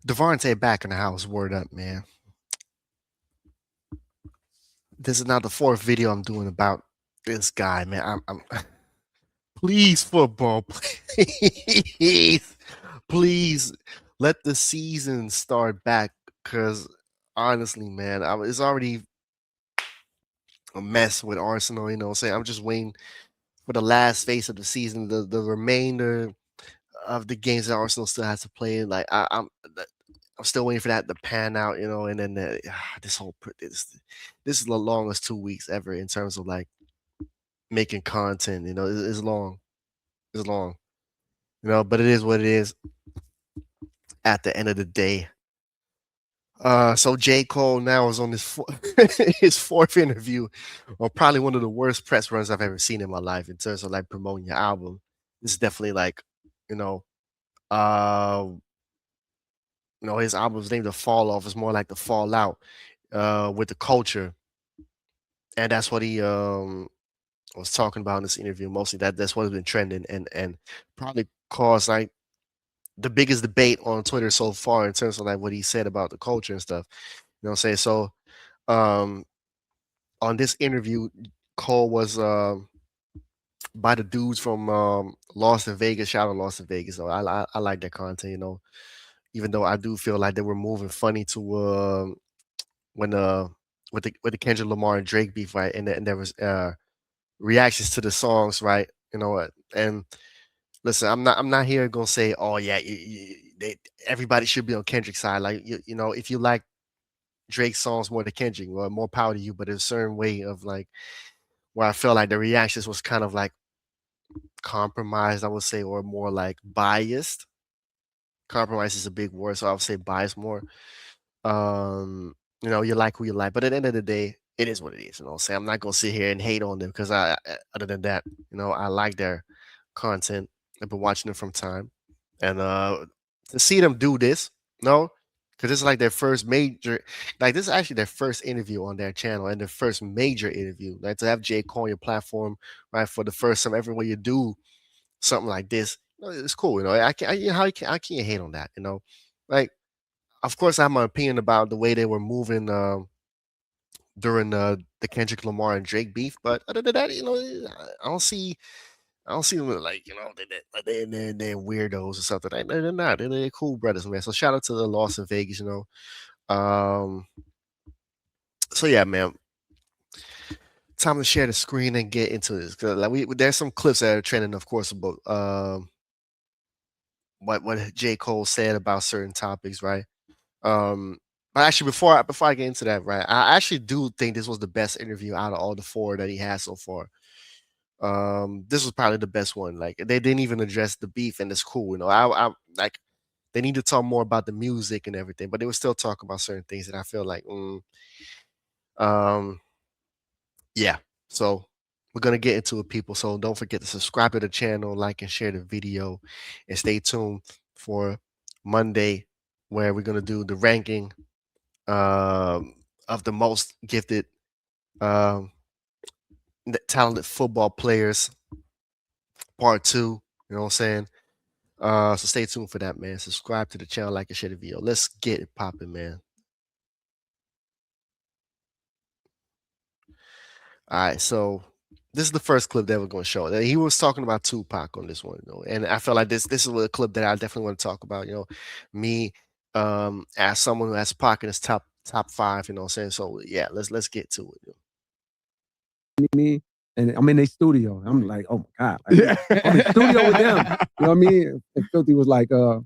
Devontae back in the house. Word up, man. This is now the fourth video I'm doing about this guy, man. I'm please football, please, please let the season start back. Cause honestly, man, it's already a mess with Arsenal. You know, what I'm saying I'm just waiting for the last phase of the season, the remainder of the games that Arsenal still has to play. Like I'm still waiting for that to pan out, you know, and then this is the longest 2 weeks ever in terms of like making content. You know, it's long, it's long, you know, but it is what it is. At the end of the day, so J. Cole now is on his fourth interview, or probably one of the worst press runs I've ever seen in my life in terms of like promoting your album. This is definitely like, you know, uh, his album's named The Fall Off. It's more like the fallout with the culture. And that's what he was talking about in this interview. Mostly that's what has been trending and probably caused like the biggest debate on Twitter so far in terms of like what he said about the culture and stuff. You know what I'm saying? So um on this interview, Cole was by the dudes from Lost in Vegas. Shout out Lost in Vegas. So I like that content, you know. Even though I do feel like they were moving funny to when with the Kendrick Lamar and Drake beef, right? And there was reactions to the songs, right? You know what? And listen, I'm not here gonna say, oh yeah, everybody should be on Kendrick's side. Like you know, if you like Drake's songs more than Kendrick, well, more power to you. But there's a certain way of like where I felt like the reactions was kind of like compromised, I would say, or more like biased. Compromise is a big word, so I would say biased more. Um, you know, you like who you like, but at the end of the day, it is what it is. You know, what I'm saying I'm not gonna sit here and hate on them because other than that, you know, I like their content. I've been watching them from time, and to see them do this, no, because this is like their first major, like this is actually their first interview on their channel and their first major interview. Like to have Jay Cole on your platform, right, for the first time ever when you do something like this, you know, it's cool. You know, I can't, you know, I can't hate on that. You know, like of course I have my opinion about the way they were moving during the Kendrick Lamar and Drake beef, but other than that, you know, I don't see them like you know they're weirdos or something. They're not. They're cool brothers, man. So shout out to the Lost in Vegas, you know. So yeah, man. Time to share the screen and get into this. 'Cause, like there's some clips that are trending, of course, about what J. Cole said about certain topics, right? But actually, before I get into that, right, I actually do think this was the best interview out of all the four that he has so far. This was probably the best one. Like they didn't even address the beef, and it's cool. You know, I like they need to talk more about the music and everything, but they were still talking about certain things that I feel like, um, yeah. So we're gonna get into it, people. So don't forget to subscribe to the channel, like and share the video, and stay tuned for Monday, where we're gonna do the ranking of the most gifted, um, talented football players, part two. You know what I'm saying? So stay tuned for that, man. Subscribe to the channel, like and share the video. Let's get it popping, man. All right, so this is the first clip that we're going to show. He was talking about Tupac on this one, you know, and I felt like this is a clip that I definitely want to talk about. You know, me as someone who has Pac in his top five. You know, what I'm saying, so yeah, let's get to it. Me and I'm in their studio. I'm like, oh my God. Like, I'm in the studio with them. You know what I mean? And Filthy was like, yo,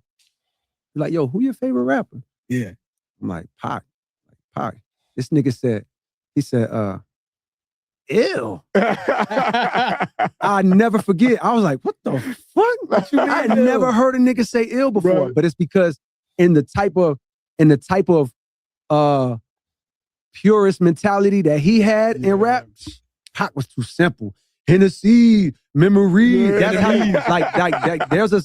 who your favorite rapper? Yeah. I'm like, Pac. Like, Pac. This nigga said, he said, ew. I never forget. I was like, what the fuck? I had never heard a nigga say ill before. Right. But it's because in the type of purist mentality that he had in rap, Pac was too simple. Hennessy, memory. That's how you like there's a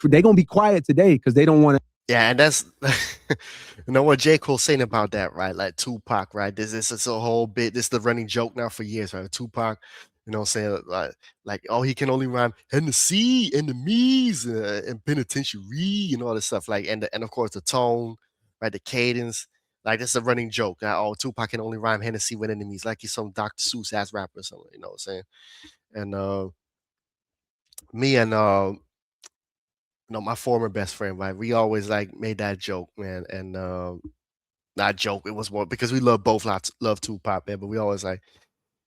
they gonna be quiet today because they don't want to. Yeah, and that's you know what J. Cole's saying about that, right? Like Tupac, right? This is a whole bit. This is the running joke now for years, right? Tupac, You know what I'm saying? Like, oh, he can only rhyme Hennessy, enemies, and penitentiary, and all this stuff. Like, and of course the tone, right? The cadence. Like, this is a running joke. Oh, Tupac can only rhyme Hennessy with enemies, like he's some Dr. Seuss ass rapper or something. You know what I'm saying? And me and my former best friend, right? We always like made that joke, man. And not joke, it was more because we love Tupac, man. But we always like,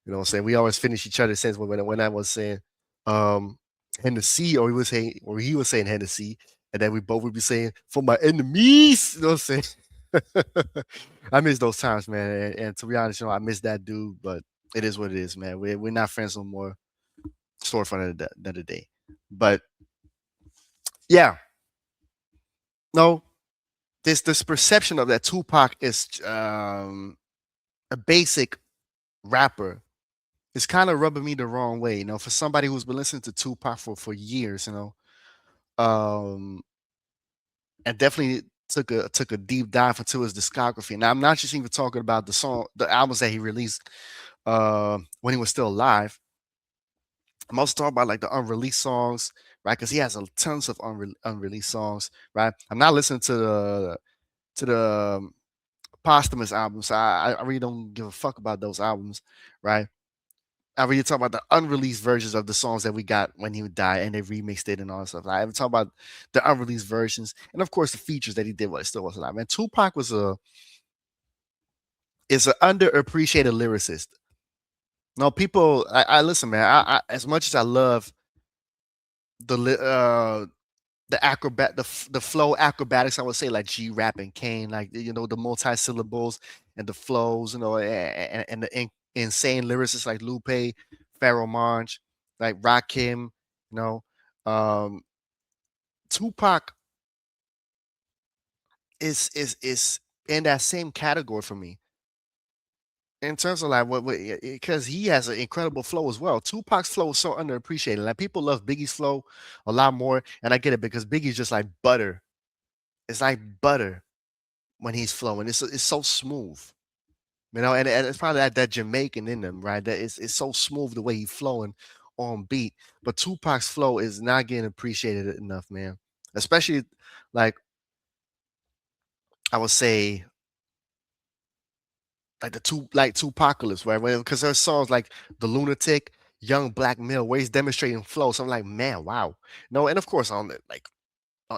you know what I'm saying? We always finish each other's sense when I was saying Hennessy, or he was saying Hennessy, and then we both would be saying for my enemies. You know what I'm saying? I miss those times, man. And to be honest, I miss that dude, but it is what it is, man. We're not friends no more. Story for another day. But yeah, no, this perception of that Tupac is a basic rapper. It's kind of rubbing me the wrong way, for somebody who's been listening to Tupac for years, and definitely took a deep dive into his discography. Now I'm not just even talking about the albums that he released when he was still alive. I'm also talking about like the unreleased songs, right? Because he has tons of unreleased songs, right? I'm not listening to the posthumous albums. So I really don't give a fuck about those albums, right? I really talk about the unreleased versions of the songs that we got when he would die, and they remixed it and all that stuff. I haven't talked about the unreleased versions, and of course the features that he did while he still was alive. And Tupac is an underappreciated lyricist. No, people, I listen, man. As much as I love the the flow acrobatics, I would say, like G-Rap and Kane, like the multi-syllables and the flows, and the insane lyricists like Lupe, Pharoah Monch, like Rakim, you know. Tupac is in that same category for me in terms of like what because he has an incredible flow as well. Tupac's flow is so underappreciated. Like, people love Biggie's flow a lot more, and I get it because Biggie's just like butter. It's like butter when he's flowing. It's so smooth, and it's probably that Jamaican in them, right? That it's so smooth the way he's flowing on beat. But Tupac's flow is not getting appreciated enough, man. Especially like, I would say, like Tupacalypse, right? Because there's songs like The Lunatic, Young Black Male, where he's demonstrating flow. So I'm like, man, wow. No, and of course on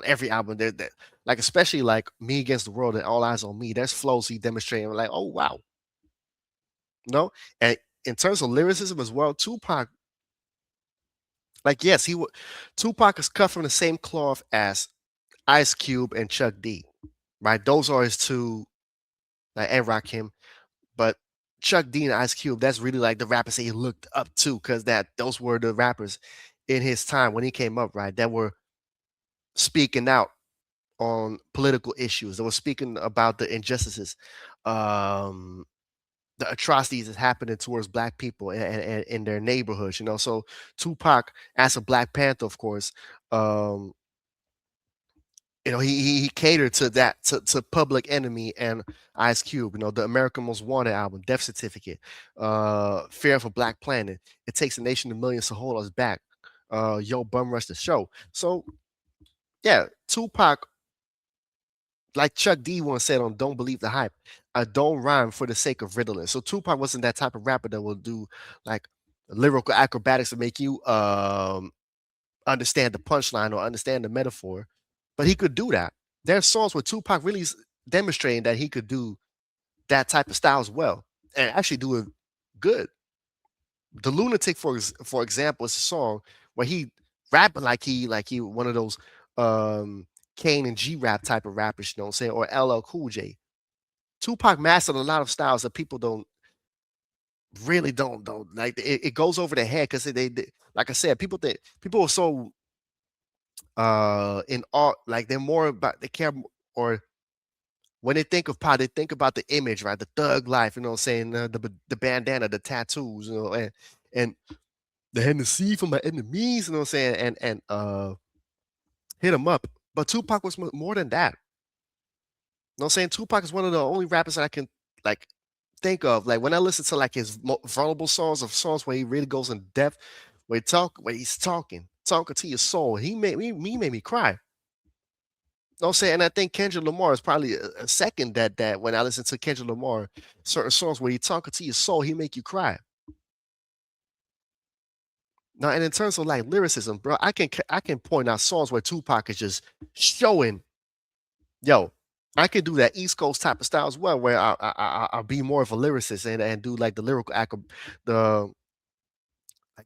every album there, like, especially like Me Against the World and All Eyes on Me, there's flows he demonstrating. I'm like, oh wow. No, and in terms of lyricism as well, Tupac, like, yes, Tupac is cut from the same cloth as Ice Cube and Chuck D, right? Those are his two, like, and Rakim. But Chuck D and Ice Cube, that's really like the rappers that he looked up to, because those were the rappers in his time when he came up, right? That were speaking out on political issues. That were speaking about the injustices, um, the atrocities that's happening towards black people and in their neighborhoods. So Tupac, as a Black Panther, of course, um, he catered to that, to Public Enemy and Ice Cube. The American Most Wanted album, Death Certificate, Fear of a Black Planet, It Takes a Nation of Millions to Hold Us Back, Yo Bum Rush the Show. So yeah, Tupac, like Chuck D once said on Don't Believe the Hype, I don't rhyme for the sake of riddling. So Tupac wasn't that type of rapper that will do like lyrical acrobatics to make you understand the punchline or understand the metaphor, but he could do that. There's songs where Tupac really is demonstrating that he could do that type of style as well, and actually do it good. The Lunatic, for example, is a song where he rapping like he one of those Kane and G-Rap type of rappers, you know what I'm saying, or LL Cool J. Tupac mastered a lot of styles that people don't like. It goes over their head because they, like I said, people are so in art, like they're more about, they care or when they think of Pac, they think about the image, right? The thug life, you know what I'm saying? The bandana, the tattoos, and the Hennessy for my enemies, you know what I'm saying? And hit them up. But Tupac was more than that. You know what I'm saying? Tupac is one of the only rappers that I can like think of. Like when I listen to like his vulnerable songs, of songs where he really goes in depth, where he's talking to your soul. He made me cry. You know what I'm saying? And I think Kendrick Lamar is probably a second that when I listen to Kendrick Lamar, certain songs where he talking to your soul, he make you cry. Now, and in terms of like lyricism, bro, I can point out songs where Tupac is just showing, yo, I could do that East Coast type of style as well, where I'll be more of a lyricist and do like the lyrical the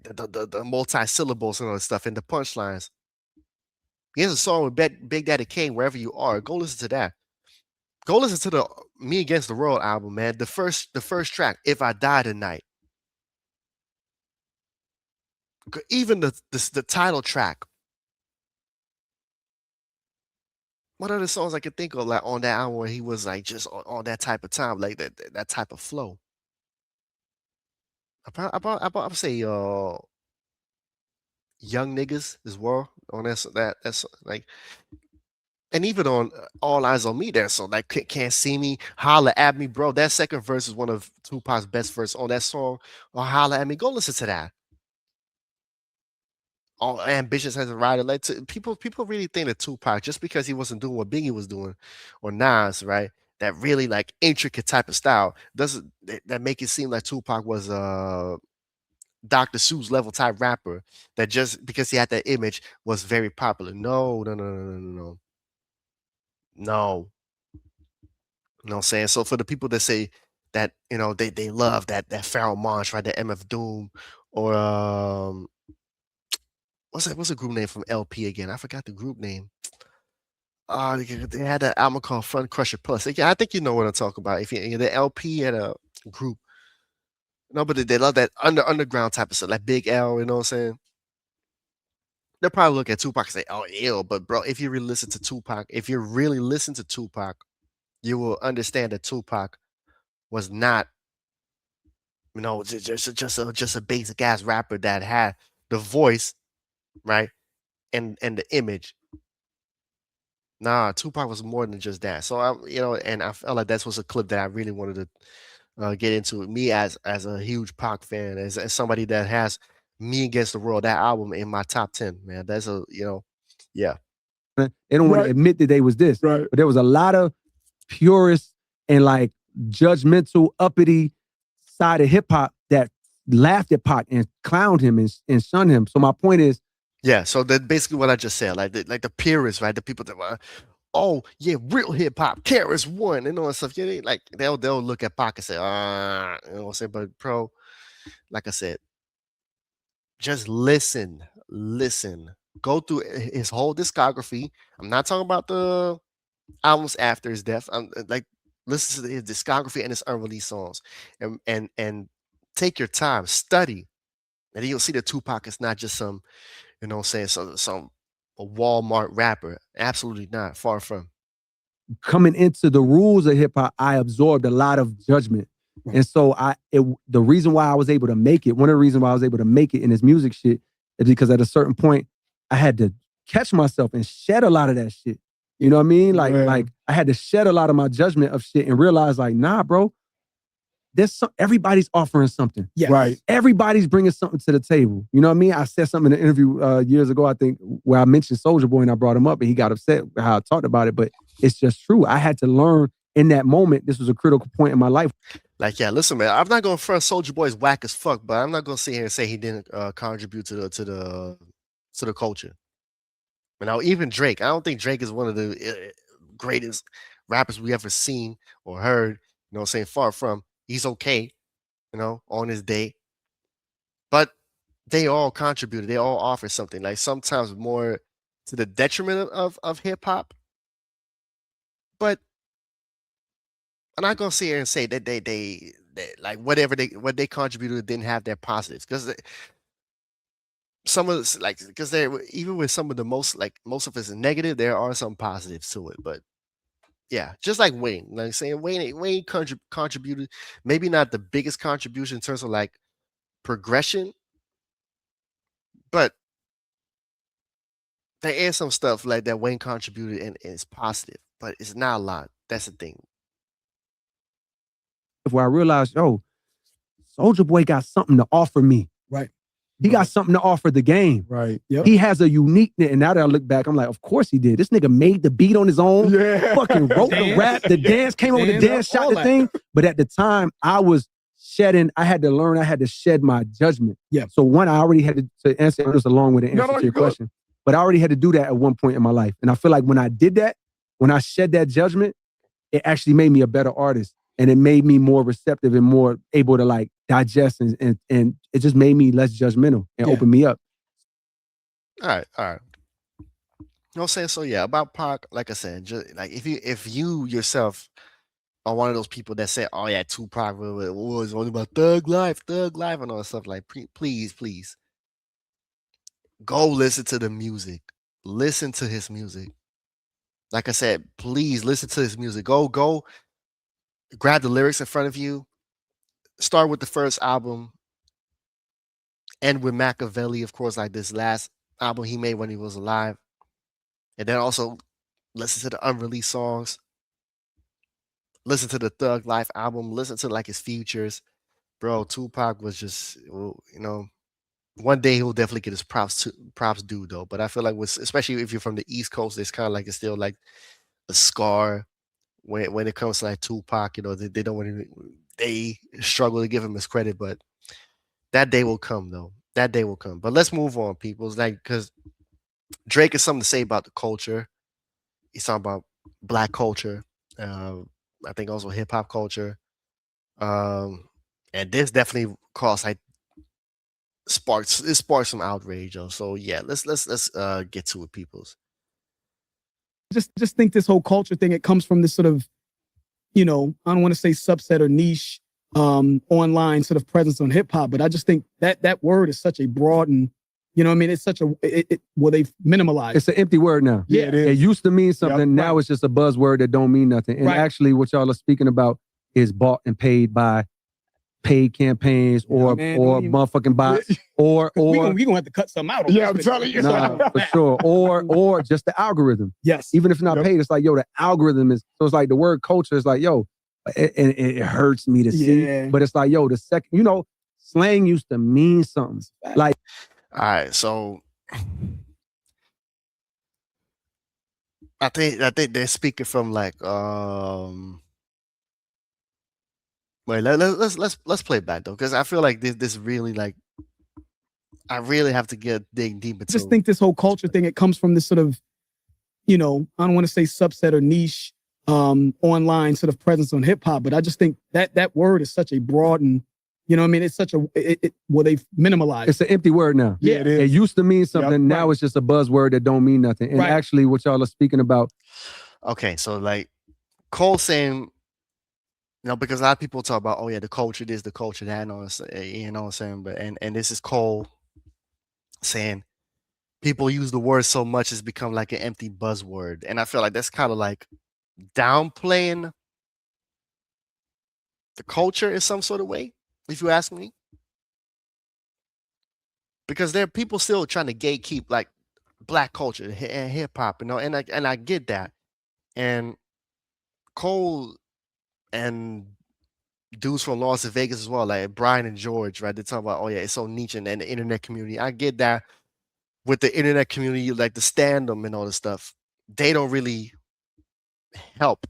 the multi syllables and all that stuff and the punchlines. Here's a song with Big Daddy Kane, Wherever You Are. Go listen to that. Go listen to the Me Against the World album, man. The first track, If I Die Tonight. Even the title track. What other songs I could think of like on that album where he was like just on that type of time, like that type of flow? I would say Young Niggas as well on that's like, and even on All Eyes on Me there, so like Can't See Me, Holla at Me, bro. That second verse is one of Tupac's best verses on that song. Or Holla at Me, go listen to that. All Ambitious as a writer, like people really think that Tupac, just because he wasn't doing what Biggie was doing, or Nas, right? That really like intricate type of style doesn't that make it seem like Tupac was Dr. Seuss level type rapper that just because he had that image was very popular. No, no, no, no, no, no, no. No. You know what I'm saying? So for the people that say that, they love that Pharaoh Monch, right? That MF Doom, or what's the group name from LP again? I forgot the group name. They had that album called Front Crusher Plus. Yeah, I think you know what I'm talking about. If the LP had a group, no, but they love that underground type of stuff, like Big L. You know what I'm saying? They'll probably look at Tupac and say, "Oh, ew." But bro, if you really listen to Tupac, if you really listen to Tupac, you will understand that Tupac was not, just a basic ass rapper that had the voice, right, and the image. Nah, Tupac was more than just that. So and I felt like that was a clip that I really wanted to get into. Me as a huge Pac fan, as somebody that has Me Against the World, that album in my top 10, man. That's yeah. They don't want to admit that they was this. Right. But there was a lot of purists and like judgmental, uppity side of hip hop that laughed at Pac and clowned him and shunned him. So my point is, yeah. So that's basically what I just said. Like the purists, right? The people that were, oh yeah, real hip hop, KRS-One and all that stuff. Yeah, they'll look at Pac and say, you know what I'm saying? But bro, like I said, just listen, go through his whole discography. I'm not talking about the albums after his death. I'm like, listen to his discography and his unreleased songs, and take your time, study, and then you'll see that Tupac is not just some, saying some a Walmart rapper. Absolutely not. Far from. Coming into the rules of hip hop, I absorbed a lot of judgment. And so the reason why I was able to make it, one of the reasons why I was able to make it in this music shit is because at a certain point, I had to catch myself and shed a lot of that shit. You know what I mean? Like I had to shed a lot of my judgment of shit and realize like, nah, bro, everybody's offering something. Yes. Right. Everybody's bringing something to the table. You know what I mean? I said something in an interview years ago, I think, where I mentioned Soulja Boy and I brought him up and he got upset how I talked about it, but it's just true. I had to learn in that moment. This was a critical point in my life. Like, yeah, listen, man, I'm not going to front Soulja Boy's whack as fuck, but I'm not going to sit here and say he didn't contribute to the culture. Even Drake, I don't think Drake is one of the greatest rappers we ever seen or heard. You know what I'm saying? Far from. He's okay, on his day. But they all contributed. They all offer something. Like sometimes more to the detriment of hip hop. But I'm not gonna sit here and say that they like what they contributed didn't have their positives, because some of this, like, because there, even with some of the most of it's negative, there are some positives to it. But yeah, just like Wayne, like saying Wayne contributed, maybe not the biggest contribution in terms of like progression, but there is some stuff like that Wayne contributed and it's positive, but it's not a lot. That's the thing. where I realized, yo, Soulja Boy got something to offer me. Right. He got something to offer the game. Right. Yep. He has a uniqueness. And now that I look back, I'm like, of course he did. This nigga made the beat on his own. Yeah. Fucking wrote the rap. The dance came on the dance, shot the thing. But at the time, I was shedding. I had to learn. I had to shed my judgment. Yeah. So one, I already had to answer this along with the answer to your question. But I already had to do that at one point in my life. And I feel like when I did that, when I shed that judgment, it actually made me a better artist. And it made me more receptive and more able to like digest and it just made me less judgmental and open me up. All right. You know what I'm saying? So yeah, about Pac, like I said, just like if you yourself are one of those people that say, oh yeah, Tupac was only about thug life and all that stuff, like please go listen to the music. Listen to his music. Like I said, please listen to his music. Go grab the lyrics in front of you. Start with the first album. End with Machiavelli, of course, like this last album he made when he was alive. And then also listen to the unreleased songs. Listen to the Thug Life album. Listen to like his features. Bro, Tupac was just, one day he'll definitely get his props due though. But I feel like especially if you're from the East Coast, it's kind of like it's still like a scar when it comes to like Tupac. They don't want to, they struggle to give him his credit, but that day will come though. That day will come. But let's move on, people. It's like because Drake has something to say about the culture. He's talking about Black culture. I think also hip hop culture. And this definitely caused like sparked some outrage. So yeah, let's get to it, peoples. Just think this whole culture thing, it comes from this sort of, I don't want to say subset or niche online sort of presence on hip hop, but I just think that word is such a broad and, it's such a, they've minimalized. It's an empty word now. Yeah, it is. It used to mean something. Now it's just a buzzword that don't mean nothing. And actually what y'all are speaking about is bought and paid by paid campaigns or motherfucking bots or we gonna have to cut some out. Yeah, I'm telling you. Nah, for sure. Or just the algorithm. Yes. Even if it's not paid, it's like, yo, the algorithm is, so it's like the word culture is like, yo, it hurts me to see. But it's like, yo, the second, slang used to mean something. Like, all right, so I think they're speaking from like wait, let's play it back though, because I feel like this really like I really have to dig deep into. Just think this whole culture thing, it comes from this sort of, I don't want to say subset or niche online sort of presence on hip hop, but I just think that word is such a broad and, it's such a, they've minimalized. It's an empty word now. Yeah, it is. It used to mean something. Now it's just a buzzword that don't mean nothing. And actually what y'all are speaking about. Okay, so like Cole saying, because a lot of people talk about, oh yeah, the culture this, the culture that, you know what I'm saying? But and this is Cole saying people use the word so much it's become like an empty buzzword. And I feel like that's kind of like downplaying the culture in some sort of way, if you ask me. Because there are people still trying to gatekeep like Black culture and hip hop, and I get that. And Cole and dudes from Las Vegas as well, like Brian and George, right? They talk about, oh yeah, it's so niche and the internet community. I get that with the internet community, like the stand-em and all this stuff, they don't really help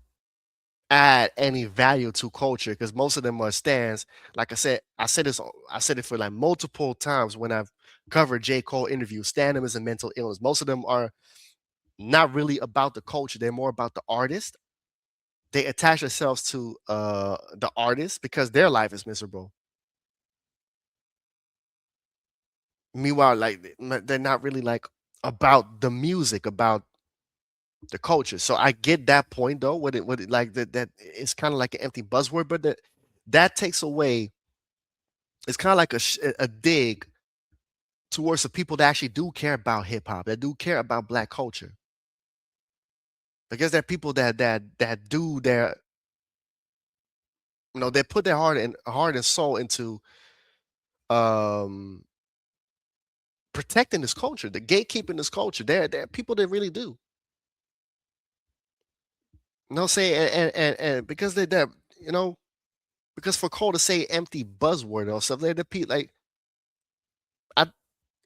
add any value to culture because most of them are stands. Like I said it for like multiple times when I've covered J. Cole interviews. Stand-em is a mental illness. Most of them are not really about the culture. They're more about the artist. They attach themselves to the artist because their life is miserable. Meanwhile, like they're not really like about the music, about the culture. So I get that point though. What it like that it's kind of like an empty buzzword, but that takes away. It's kind of like a dig towards the people that actually do care about hip hop, that do care about Black culture. Because there are people that do their, they put their heart and soul into protecting this culture, the gatekeeping this culture. There are people that really do. Say and because they're because for Cole to say empty buzzword or something, like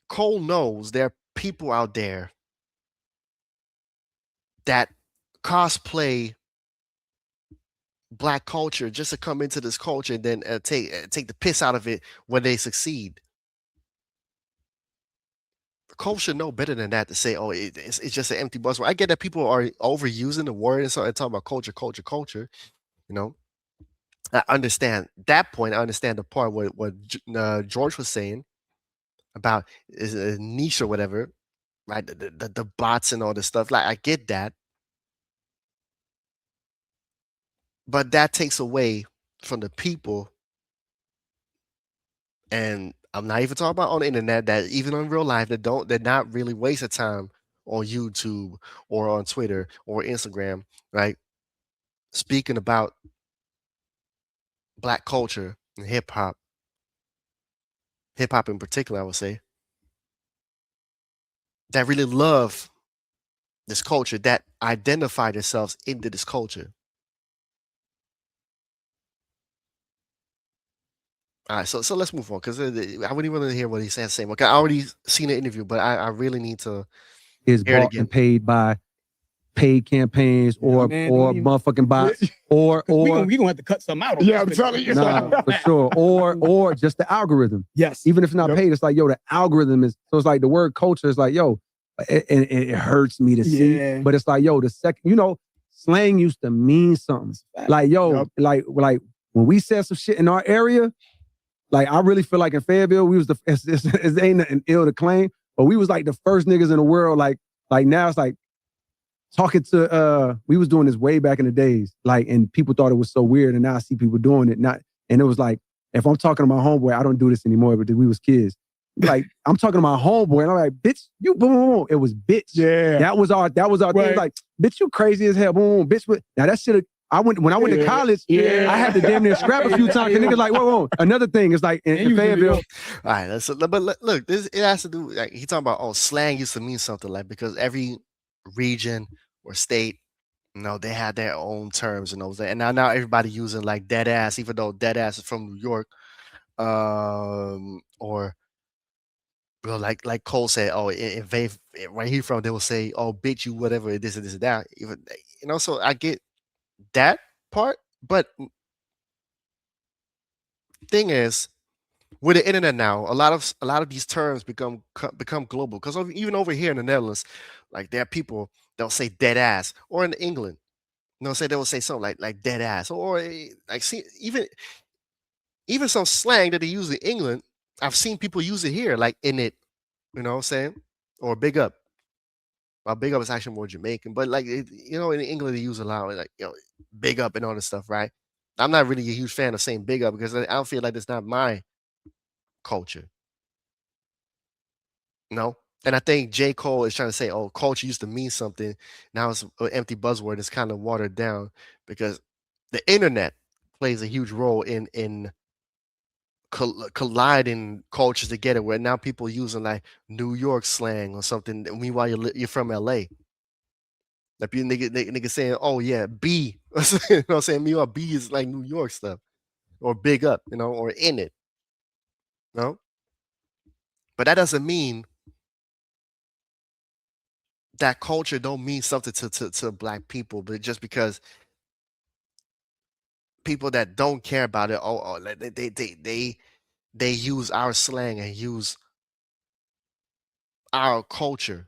Cole knows there are people out there that cosplay Black culture just to come into this culture and then take the piss out of it when they succeed. Cole should know better than that to say, "Oh, it's just an empty buzzword." I get that people are overusing the word and talking about culture. You know, I understand that point. I understand the part what George was saying about is a niche or whatever, right? The bots and all this stuff. Like I get that, but that takes away from the people. And I'm not even talking about on the internet, that even in real life, they're not really wasting time on YouTube or on Twitter or Instagram, right? Speaking about Black culture and hip hop in particular, I would say, that really love this culture, that identify themselves into this culture. All right, so let's move on, because I really want to hear what he has to say. Okay, I already seen the interview, but I really need to Is hear it bought again. and paid by paid campaigns or motherfucking bots or we gonna have to cut some out. Yeah, I'm telling you. nah, for sure. Or just the algorithm. Yes. Even if it's not paid, it's like, yo, the algorithm is, so it's like the word culture is like, yo, it hurts me to see. Yeah. But it's like, yo, the second, slang used to mean something. Like, yo, like when we said some shit in our area, like I really feel like in Fayetteville, we was it ain't nothing ill to claim, but we was like the first niggas in the world. Like now it's like talking to we was doing this way back in the days, like, and people thought it was so weird, and now I see people doing it. And it was like, if I'm talking to my homeboy, I don't do this anymore, but we was kids. Like I'm talking to my homeboy, and I'm like, bitch, you boom, boom, boom. It was bitch. Yeah. That was our thing. Like, bitch, you crazy as hell. Boom, boom, bitch. Now that shit. When I went to college, I had to damn near scrap a few times. And niggas like, whoa. Another thing is like in Fayetteville. All right, but look, it has to do. Like he talking about, slang used to mean something, like, because every region or state, they had their own terms and those. And now everybody using like dead ass, even though dead ass is from New York, or like Cole said, where he from, they will say, oh, bitch, you whatever, this and this and that. Even so I get that part, but thing is, with the internet now, a lot of these terms become global. Because even over here in the Netherlands, like there are people they'll say dead ass, or in England, they will say something like dead ass, or like see even some slang that they use in England. I've seen people use it here, like in it, you know what I'm saying, or big up. Well, big up is actually more Jamaican, but like in England they use a lot of like big up and all this stuff, right? I'm not really a huge fan of saying big up because I don't feel like it's not my culture. No. And I think J. Cole is trying to say, oh, culture used to mean something. Now it's an empty buzzword. It's kind of watered down because the internet plays a huge role in colliding cultures together, where now people using like New York slang or something. Meanwhile, you're from LA. Like you nigga saying, oh yeah, B. You know what I'm saying? Meanwhile, B is like New York stuff, or big up, or in it. No? But that doesn't mean that culture don't mean something to Black people, but just because people that don't care about it, like they use our slang and use our culture.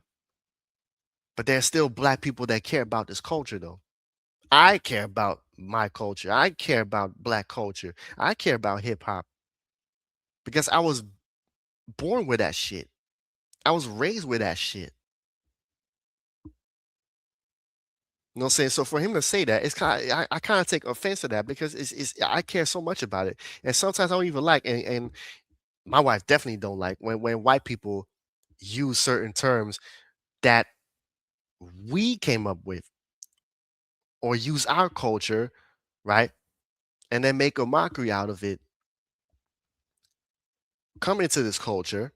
But there's still Black people that care about this culture, though. I care about my culture. I care about Black culture. I care about hip hop because I was born with that shit. I was raised with that shit. You know what I'm saying? So for him to say that, it's kind of, I kind of take offense to that because it's I care so much about it. And sometimes I don't even like, and my wife definitely don't like when white people use certain terms that we came up with or use our culture, right? And then make a mockery out of it. Come into this culture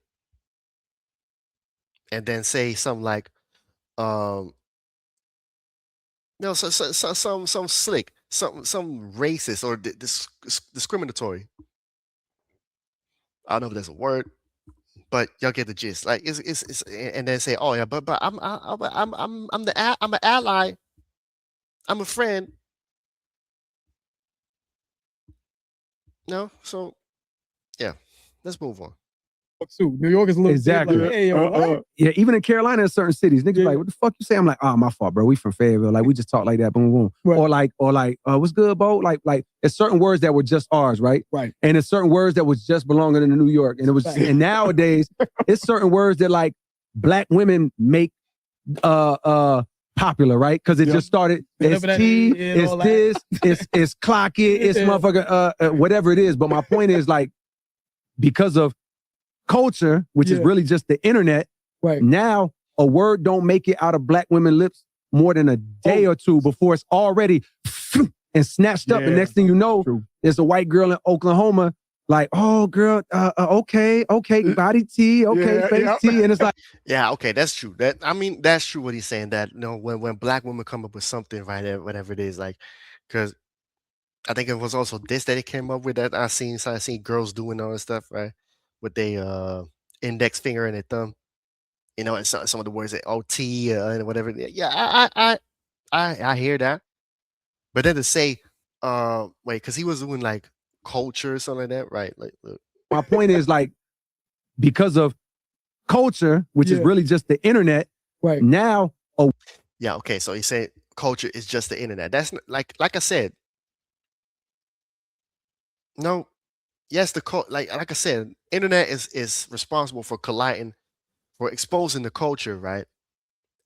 and then say something like, some slick, some racist or discriminatory. I don't know if that's a word, but y'all get the gist. Like it's and then say, oh yeah, but I'm an ally. I'm a friend. No, so yeah, let's move on. Too. New York is a little Exactly. Like, hey, yo, what? Yeah, even in Carolina, in certain cities, niggas Yeah. like, what the fuck you say? I'm like, oh, my fault, bro. We from Fayetteville. Like, we just talk like that, boom, boom. Right. Or like, what's good, Bo? Like, there's certain words that were just ours, right? Right. And there's certain words that was just belonging in New York. And it was, Right. and nowadays, it's certain words that like black women make popular, right? Because it Yep. just started. It's Whatever that tea, is, and it's all this, it's clock it, it's Yeah. motherfucker, whatever it is. But my point is like, because of culture, which is Yeah. really just the internet, Right. now a word don't make it out of black women's lips more than a day or two before it's already and snatched up. Yeah. And next thing you know, True. there's a white girl in Oklahoma, like, oh girl, okay, body tea, okay, Yeah, face yeah. tea. And it's like, Yeah, okay, that's true. That's true what he's saying. That when black women come up with something, right, whatever it is, like, because I think it was also this that he came up with that I seen girls doing all this stuff, right, with their index finger and their thumb, and some of the words that OT and whatever. Yeah, I hear that, but then to say, wait, because he was doing like culture or something like that, right? Like, look, my point is like, because of culture, which is Yeah. really just the internet, Right. now yeah, okay, so he said culture is just the internet. That's like I said. No, yes, like I said, internet is responsible for colliding, for exposing the culture, right?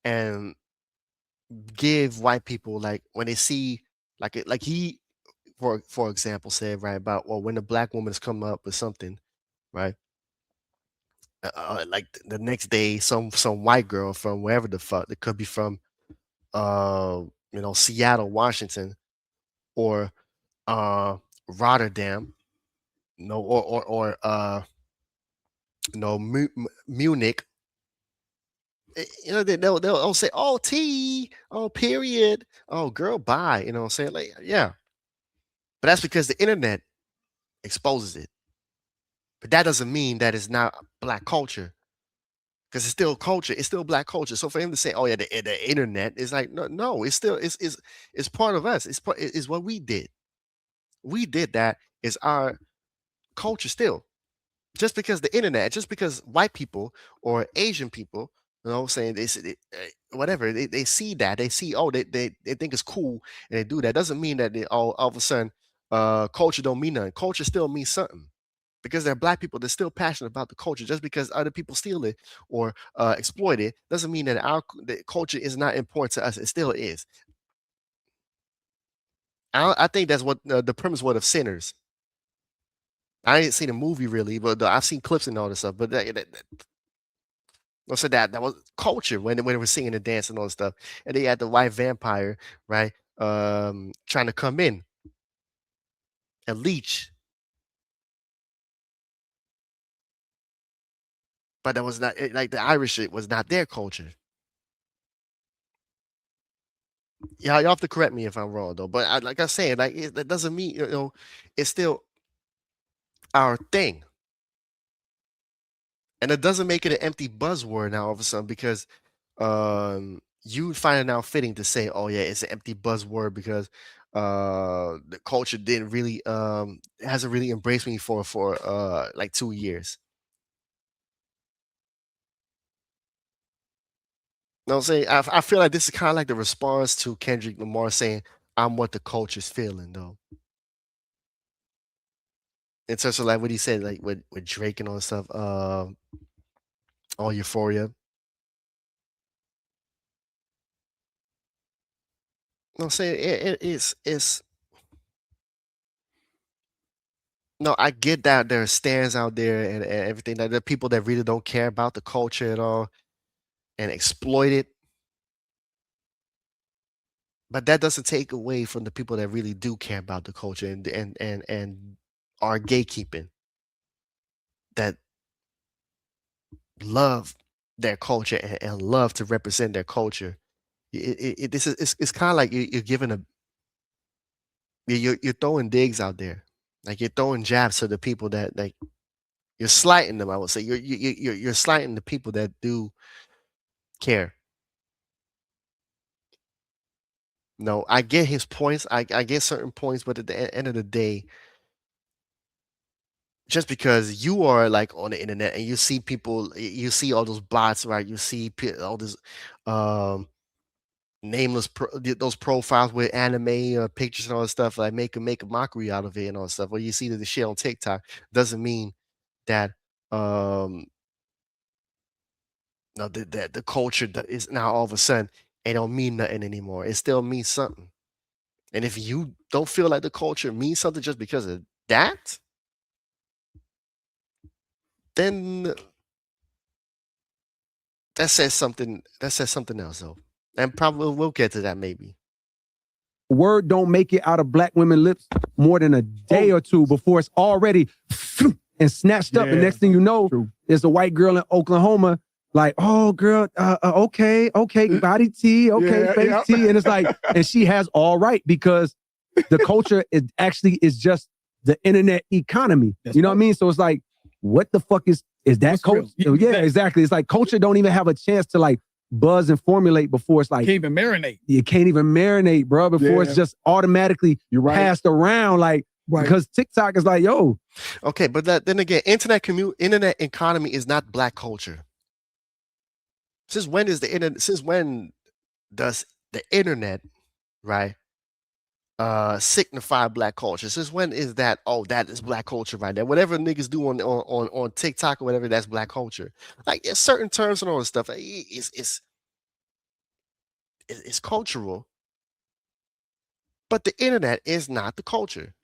And give white people like when they see like he for example said right about well when the black woman is coming up with something, right? Like the next day, some white girl from wherever the fuck it could be from, uh, Seattle, Washington, or Rotterdam, or Munich. They'll say, "Oh, T, oh, period, oh, girl, bye." You know what I'm saying? Like, yeah, but that's because the internet exposes it. But that doesn't mean that it's not black culture, because it's still culture. It's still black culture. So for him to say, "Oh yeah, the internet," is like, no, it's still it's part of us. It's what we did. We did that. Is our culture still? Just because the internet, just because white people or Asian people, saying whatever, they see that, they see, oh, they think it's cool and they do that, doesn't mean that they all of a sudden culture don't mean nothing. Culture still means something because they're black people. They're still passionate about the culture. Just because other people steal it or exploit it doesn't mean that the culture is not important to us. It still is. I think that's what the premise was of Sinners. I ain't seen a movie really, but I've seen clips and all this stuff. But so that was culture when they were singing and dancing and all this stuff, and they had the white vampire, right, trying to come in and leech, but that was not like the Irish shit was not their culture. Yeah, you have to correct me if I'm wrong though. But like I said, like that doesn't mean it's still our thing. And it doesn't make it an empty buzzword now all of a sudden because you find it now fitting to say, oh yeah, it's an empty buzzword because the culture didn't really hasn't really embraced me for like 2 years. You know what I'm saying? I feel like this is kind of like the response to Kendrick Lamar saying, I'm what the culture's feeling though. In terms of like what he said, like with Drake and all that stuff, all Euphoria. You know what I'm saying? It's no, I get that there are stands out there and everything that there are people that really don't care about the culture at all and exploit it. But that doesn't take away from the people that really do care about the culture and are gatekeeping, that love their culture and love to represent their culture. This is it's kind of like you're giving you're throwing digs out there, like you're throwing jabs to the people that like you're slighting them. I would say you're slighting the people that do care. No, I get his points. I get certain points, but at the end of the day, just because you are like on the internet and you see people, you see all those bots, right? You see all this um nameless those profiles with anime pictures and all that stuff, like make a mockery out of it and all that stuff. Or you see the shit on TikTok doesn't mean that um no the culture that is now all of a sudden it don't mean nothing anymore. It still means something. And if you don't feel like the culture means something just because of that, then that says something else though. And probably we'll get to that maybe. Word don't make it out of black women's lips more than a day or two before it's already and snatched up. And next thing you know, there's a white girl in Oklahoma, like, oh girl, okay, body tea, okay, face tea. And it's like, and she has all right because the culture is just the internet economy. You know what I mean? So it's like, what the fuck is that culture? Yeah, exactly. It's like culture don't even have a chance to like buzz and formulate before it's like can't even marinate. You can't even marinate, bro, before it's just automatically passed around, like because TikTok is like, yo. Okay, but then again, internet economy is not black culture. Since when does the internet, right, signify black culture? Since when is that? Oh, that is black culture right there. Whatever niggas do on TikTok or whatever, that's black culture. Like there's certain terms and all this stuff. It's cultural, but the internet is not the culture.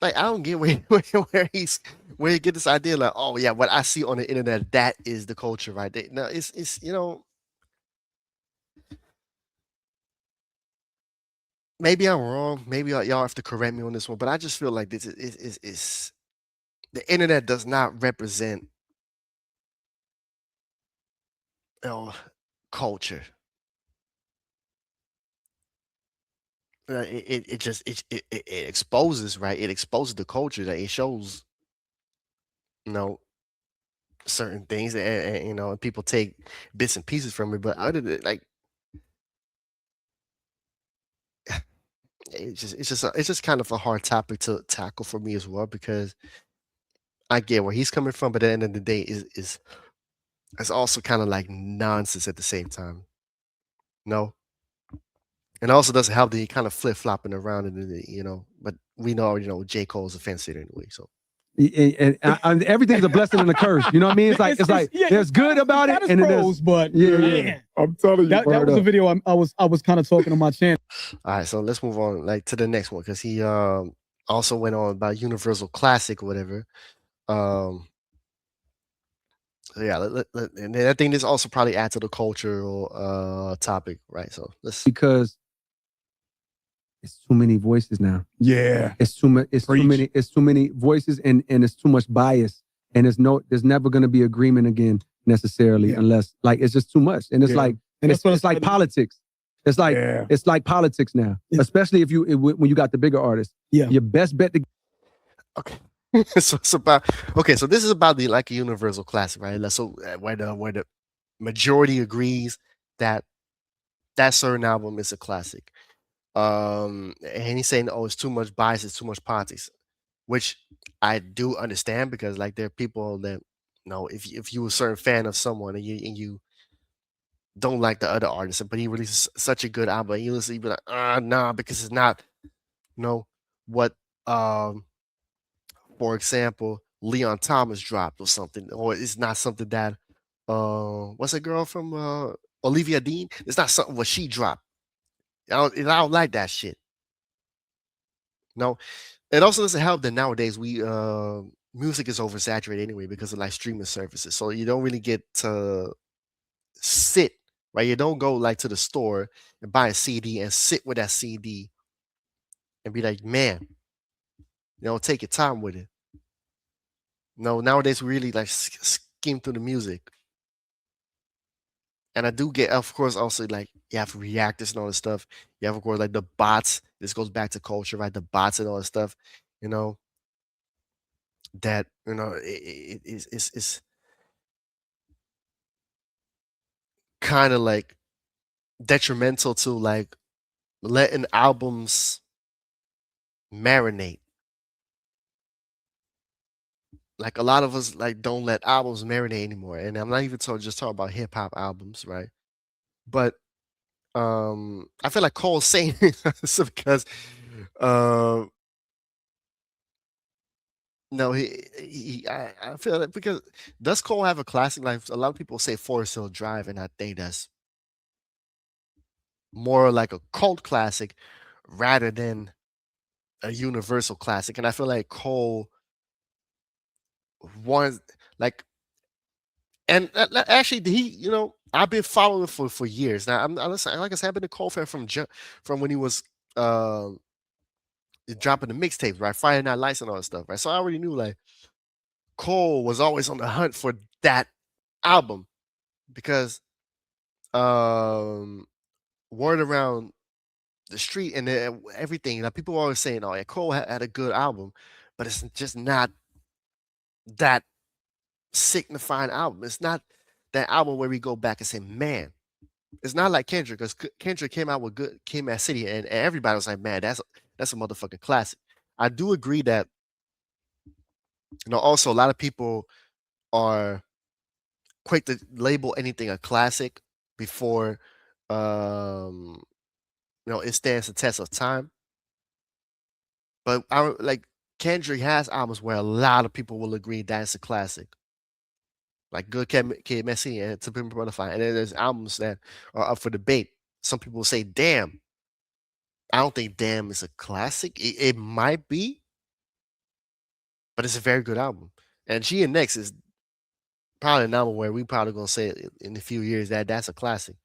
Like I don't get where he get this idea like, oh yeah, what I see on the internet, that is the culture right there. No, it's maybe I'm wrong. Maybe y'all have to correct me on this one, but I just feel like this is the internet does not represent culture. It just it exposes, right? It exposes the culture, that it shows, you know, certain things, and and people take bits and pieces from it. But other than like, it's just kind of a hard topic to tackle for me as well, because I get where he's coming from, but at the end of the day, is it's also kind of like nonsense at the same time. No, and also doesn't help that he kind of flip flopping around, and but we already know J. Cole's a fence sitter anyway, so. And everything's a blessing and a curse. You know what I mean? It's like there's good about it, and pros, but I'm telling you, that was a video I was kind of talking on my channel. All right, so let's move on like to the next one, because he also went on about Universal Classic or whatever. So yeah, and I think this also probably adds to the cultural topic, right? So because it's too many voices now. Yeah. It's too much. It's too many voices, and it's too much bias. And there's never going to be agreement again necessarily, unless like it's just too much. And it's like, and it's like politics. It's like it's like politics now, especially when you got the bigger artists. Yeah. Your best bet to. Okay. So it's about so this is about the like a Universal Classic, right? So where the majority agrees that certain album is a classic. And he's saying, oh, it's too much bias, it's too much politics, which I do understand, because like there are people that if you a certain fan of someone, and you don't like the other artist, but he releases such a good album, and you listen, you be like, nah, because it's not what for example Leon Thomas dropped or something, or it's not something that what's that girl from Olivia Dean? It's not something what she dropped. I don't like that shit. No, it also doesn't help that nowadays music is oversaturated anyway because of like streaming services. So you don't really get to sit, right? You don't go like to the store and buy a CD and sit with that CD and be like, man, take your time with it. No, nowadays we really like skim through the music. And I do get, of course, also like you have reactors and all this stuff. You have, of course, like the bots. This goes back to culture, right? The bots and all this stuff, you know, that, it's kind of like detrimental to like letting albums marinate. Like a lot of us like don't let albums marinate anymore. And I'm not even just talking about hip hop albums, right? But I feel like Cole's saying this because uh no, I feel that because does Cole have a classic? Like a lot of people say Forest Hill Drive, and I think that's more like a cult classic rather than a universal classic. And I feel like Cole wants like, and actually he, I've been following for years now. Listen, like I said, I've been a Cole fan from when he was uh dropping the mixtapes, right? Friday Night Lights and all that stuff, right? So I already knew like Cole was always on the hunt for that album because um word around the street and everything, people were always saying, "Oh, yeah, Cole had a good album," but it's just not that signifying album. It's not that album where we go back and say, "Man," it's not like Kendrick because Kendrick came out with good, came at City, and everybody was like, "Man, that's a motherfucking classic." I do agree that also a lot of people are quick to label anything a classic before um it stands the test of time. But I like Kendrick has albums where a lot of people will agree that's a classic. Like Good Kid, Messy and To Pimp a Butterfly. And then there's albums that are up for debate. Some people say Damn. I don't think Damn is a classic. It might be, but it's a very good album. And G and Next is probably an album where we probably gonna say it in a few years that that's a classic.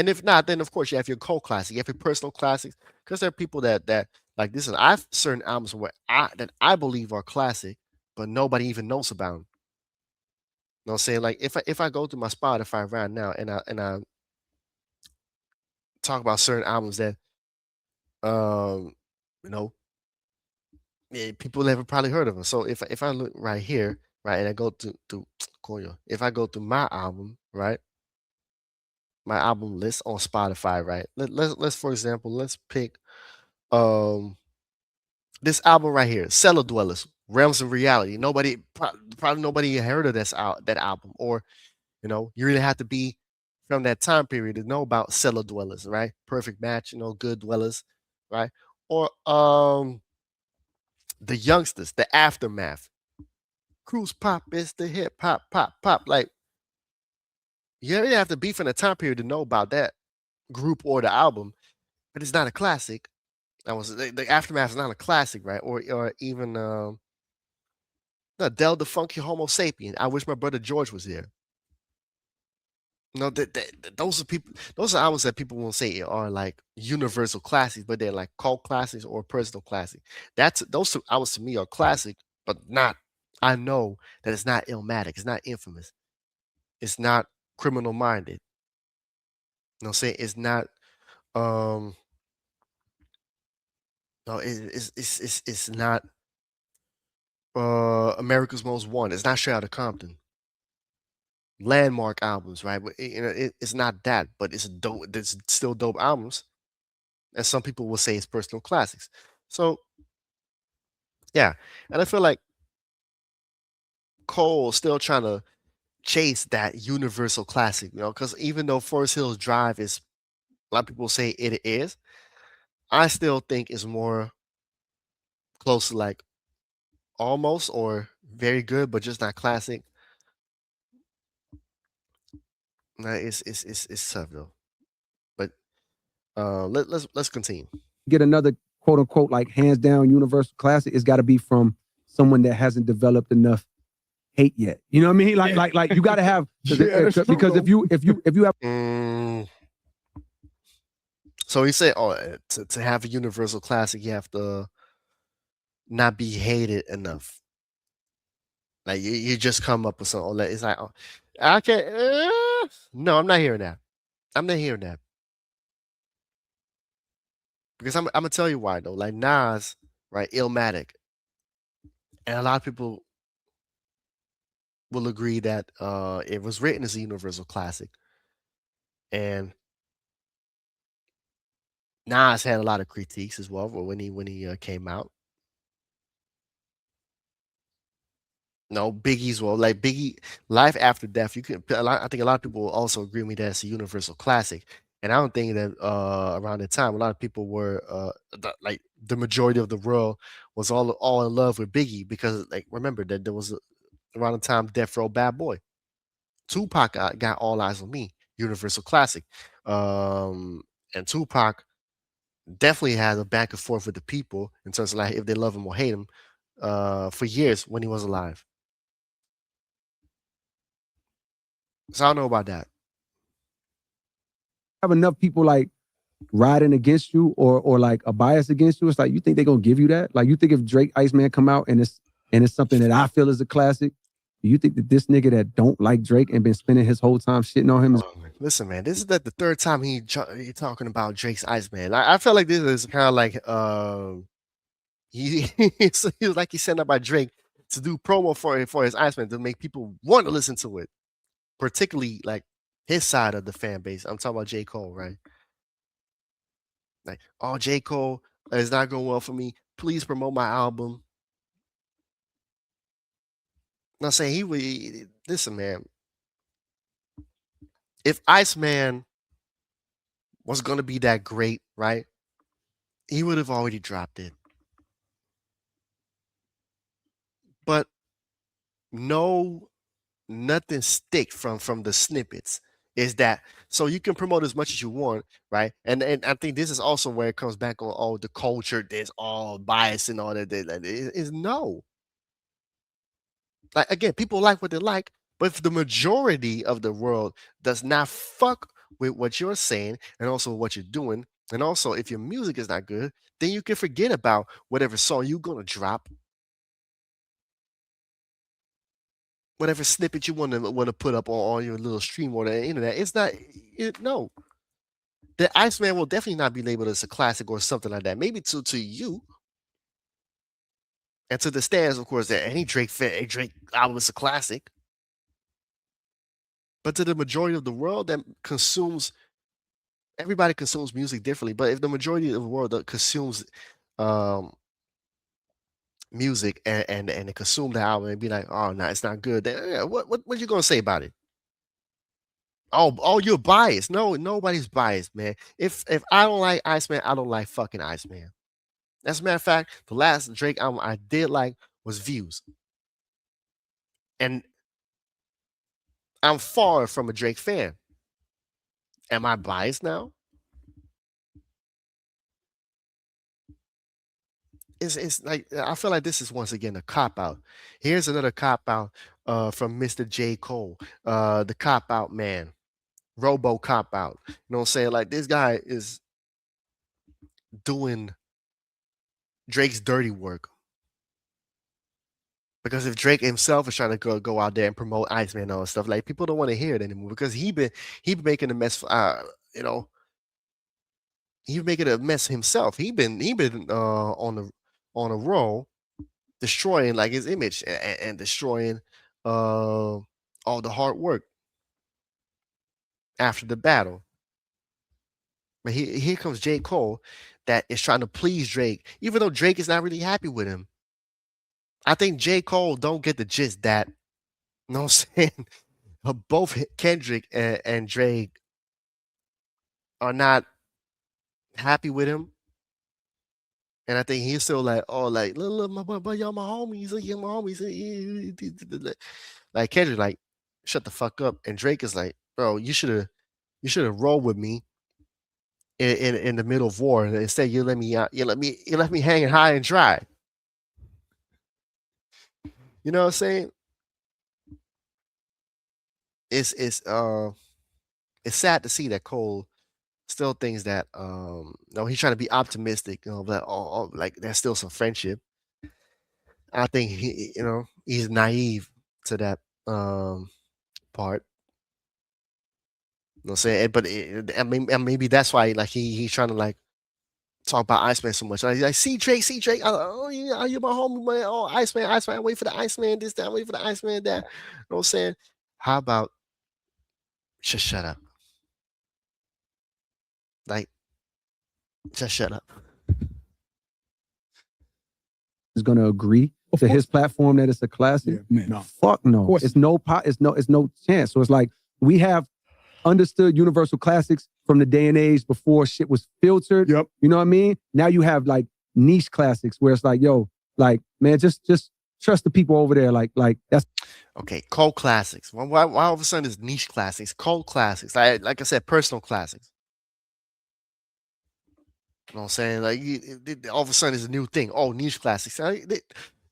And if not, then of course you have your cult classic, you have your personal classics, because there are people that like this. I've certain albums where I believe are classic, but nobody even knows about them. You know what I'm saying? Like if I go through my Spotify right now and I talk about certain albums that um you know people never probably heard of them. So if I look right here, right, and I go to Koyo, if I go to my album, right, my album list on Spotify, right? Let's for example, let's pick um this album right here, Cellar Dwellers, Realms of Reality. Probably nobody heard of that album, or you really have to be from that time period to know about Cellar Dwellers, right? Perfect Match, Good Dwellers, right? Or the Youngsters, the Aftermath, Cruise Pop is the hip hop pop. Like you really have to be from the time period to know about that group or the album, but it's not a classic. That was the Aftermath is not a classic, right? Or even no, Del the Funky Homo Sapien. I wish my brother George was there. Those are people. Those are albums that people won't say are like universal classics, but they're like cult classics or personal classic. Those two albums to me are classic, but not. I know that it's not Illmatic. It's not Infamous. It's not Criminal Minded. You know what I'm saying? It's not. Um. No, it's not. America's Most Wanted. It's not Straight Outta Compton. Landmark albums, right? But it's not that, but it's dope. It's still dope albums, and some people will say it's personal classics. So yeah, and I feel like Cole still trying to chase that universal classic, because even though Forest Hills Drive is a lot of people say it is, I still think it's more close to like almost or very good, but just not classic. Nah, it's tough though. But let's continue. Get another quote unquote like hands down universal classic, it's got to be from someone that hasn't developed enough hate yet. You know what I mean? Like you got to have because if you have So he said, to have a universal classic, you have to not be hated enough. Like you just come up with something. It's like, I can't. No, I'm not hearing that. I'm not hearing that because I'm gonna tell you why though. Like Nas, right? Illmatic, and a lot of people will agree that it was written as a universal classic, and Nas had a lot of critiques as well when he came out. No, Biggie's well, like Biggie, Life After Death. You can, I think a lot of people will also agree with me that it's a universal classic, and I don't think that around the time a lot of people were like the majority of the world was all in love with Biggie because like remember that there was around the time Death Row Bad Boy, Tupac got All Eyes on Me, universal classic, and Tupac definitely had a back and forth with the people in terms of like if they love him or hate him for years when he was alive. So I don't know about that. Have enough people like riding against you or like a bias against you. It's like you think they're gonna give you that? Like you think if Drake Iceman come out and it's something that I feel is a classic, do you think that this nigga that don't like Drake and been spending his whole time shitting on him is Listen, man, this is the third time he talking about Drake's Iceman. I feel like this is kind of like he he was like he's sent up by Drake to do promo for his Iceman to make people want to listen to it, particularly like his side of the fan base. I'm talking about J. Cole, right? Like, oh, J. Cole is not going well for me. Please promote my album. Not saying he would listen, man. If Iceman was gonna be that great, right? He would have already dropped it. But no, nothing stick from the snippets. Is that so you can promote as much as you want, right? And I think this is also where it comes back on all the culture, there's all bias and all that. Like, is no. Like again, people like what they like, but if the majority of the world does not fuck with what you're saying and also what you're doing, and also if your music is not good, then you can forget about whatever song you're gonna drop, whatever snippet you want to put up on your little stream or the internet. It's not no. The Iceman will definitely not be labeled as a classic or something like that. Maybe to you and to the stands, of course, that any Drake album is a classic. But to the majority of the world that consumes, everybody consumes music differently. But if the majority of the world that consumes um, music and they consume the album and be like, oh no, it's not good. Then, yeah, what you gonna say about it? Oh, you're biased. No, nobody's biased, man. If I don't like Iceman, I don't like fucking Iceman. As a matter of fact, the last Drake album I did like was Views. And I'm far from a Drake fan. Am I biased now? It's like I feel like this is once again a cop out. Here's another cop out from Mr. J. Cole, the cop out man, Robo cop out. You know what I'm saying? Like this guy is doing Drake's dirty work. Because if Drake himself is trying to go out there and promote Iceman and all that stuff, like people don't want to hear it anymore because he been making a mess. You know, he making a mess himself. He been on a roll, destroying like his image and destroying all the hard work after the battle. But here comes J. Cole that is trying to please Drake, even though Drake is not really happy with him. I think J. Cole don't get the gist that, you know what I'm saying? Both Kendrick and Drake are not happy with him. And I think he's still like, oh, like, look, but y'all my homies, look, y'all my homies. Like Kendrick, like, shut the fuck up. And Drake is like, bro, you should have rolled with me in the middle of war. And instead, you let me out, you let me hanging high and dry. You know what I'm saying? It's sad to see that Cole still thinks that no, he's trying to be optimistic, that like there's still some friendship. I think he's naive to that part. know what I'm saying? But I mean, and maybe that's why like he's trying to like talk about Iceman so much. Like see Drake, oh yeah, you're my homie, man. Oh, Iceman, wait for the Iceman, this, that, wait for the Iceman, that. You know what I'm saying? How about just shut up? Like, just shut up. Is going to agree Of to course. his platform that it's a classic? Yeah, man, no. Fuck no. course. It's no chance. So it's like we have understood universal classics from the day and age before shit was filtered. Yep. You know what I mean? Now you have like niche classics where it's like, yo, like, man, just trust the people over there. Like that's Okay, cult classics. Why all of a sudden is niche classics, cult classics? Like I said, personal classics. You know what I'm saying? Like all of a sudden it's a new thing. Oh, niche classics.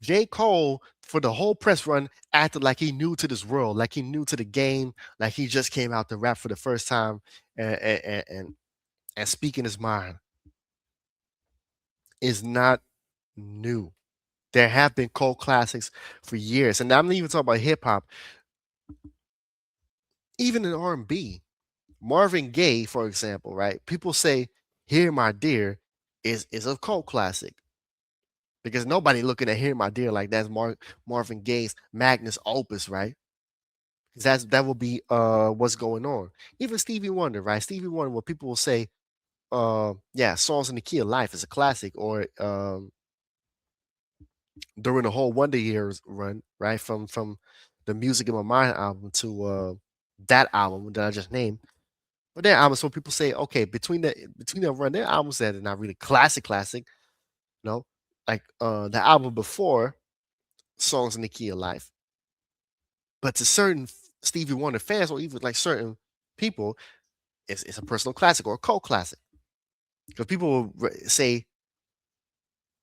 J. Cole for the whole press run acted like he new to this world, like he new to the game, like he just came out to rap for the first time and speaking his mind. Is not new. There have been cult classics for years, and I'm not even talking about hip hop. Even in R&B, Marvin Gaye, for example, right? People say "Hear My Dear" is a cult classic because nobody looking at "Hear My Dear" like that's Marvin Gaye's magnus opus, right? Because that will be what's going on. Even Stevie Wonder, right? Stevie Wonder, what people will say, yeah, "Songs in the Key of Life" is a classic, or during the whole Wonder Years run, right? From the Music in My Mind album to that album that I just named. But their albums, so people say, okay, between the run, their albums that are not really classic, you know, like the album before Songs in the Key of Life. But to certain Stevie Wonder fans, or even like certain people, it's a personal classic or a cult classic. Because people will say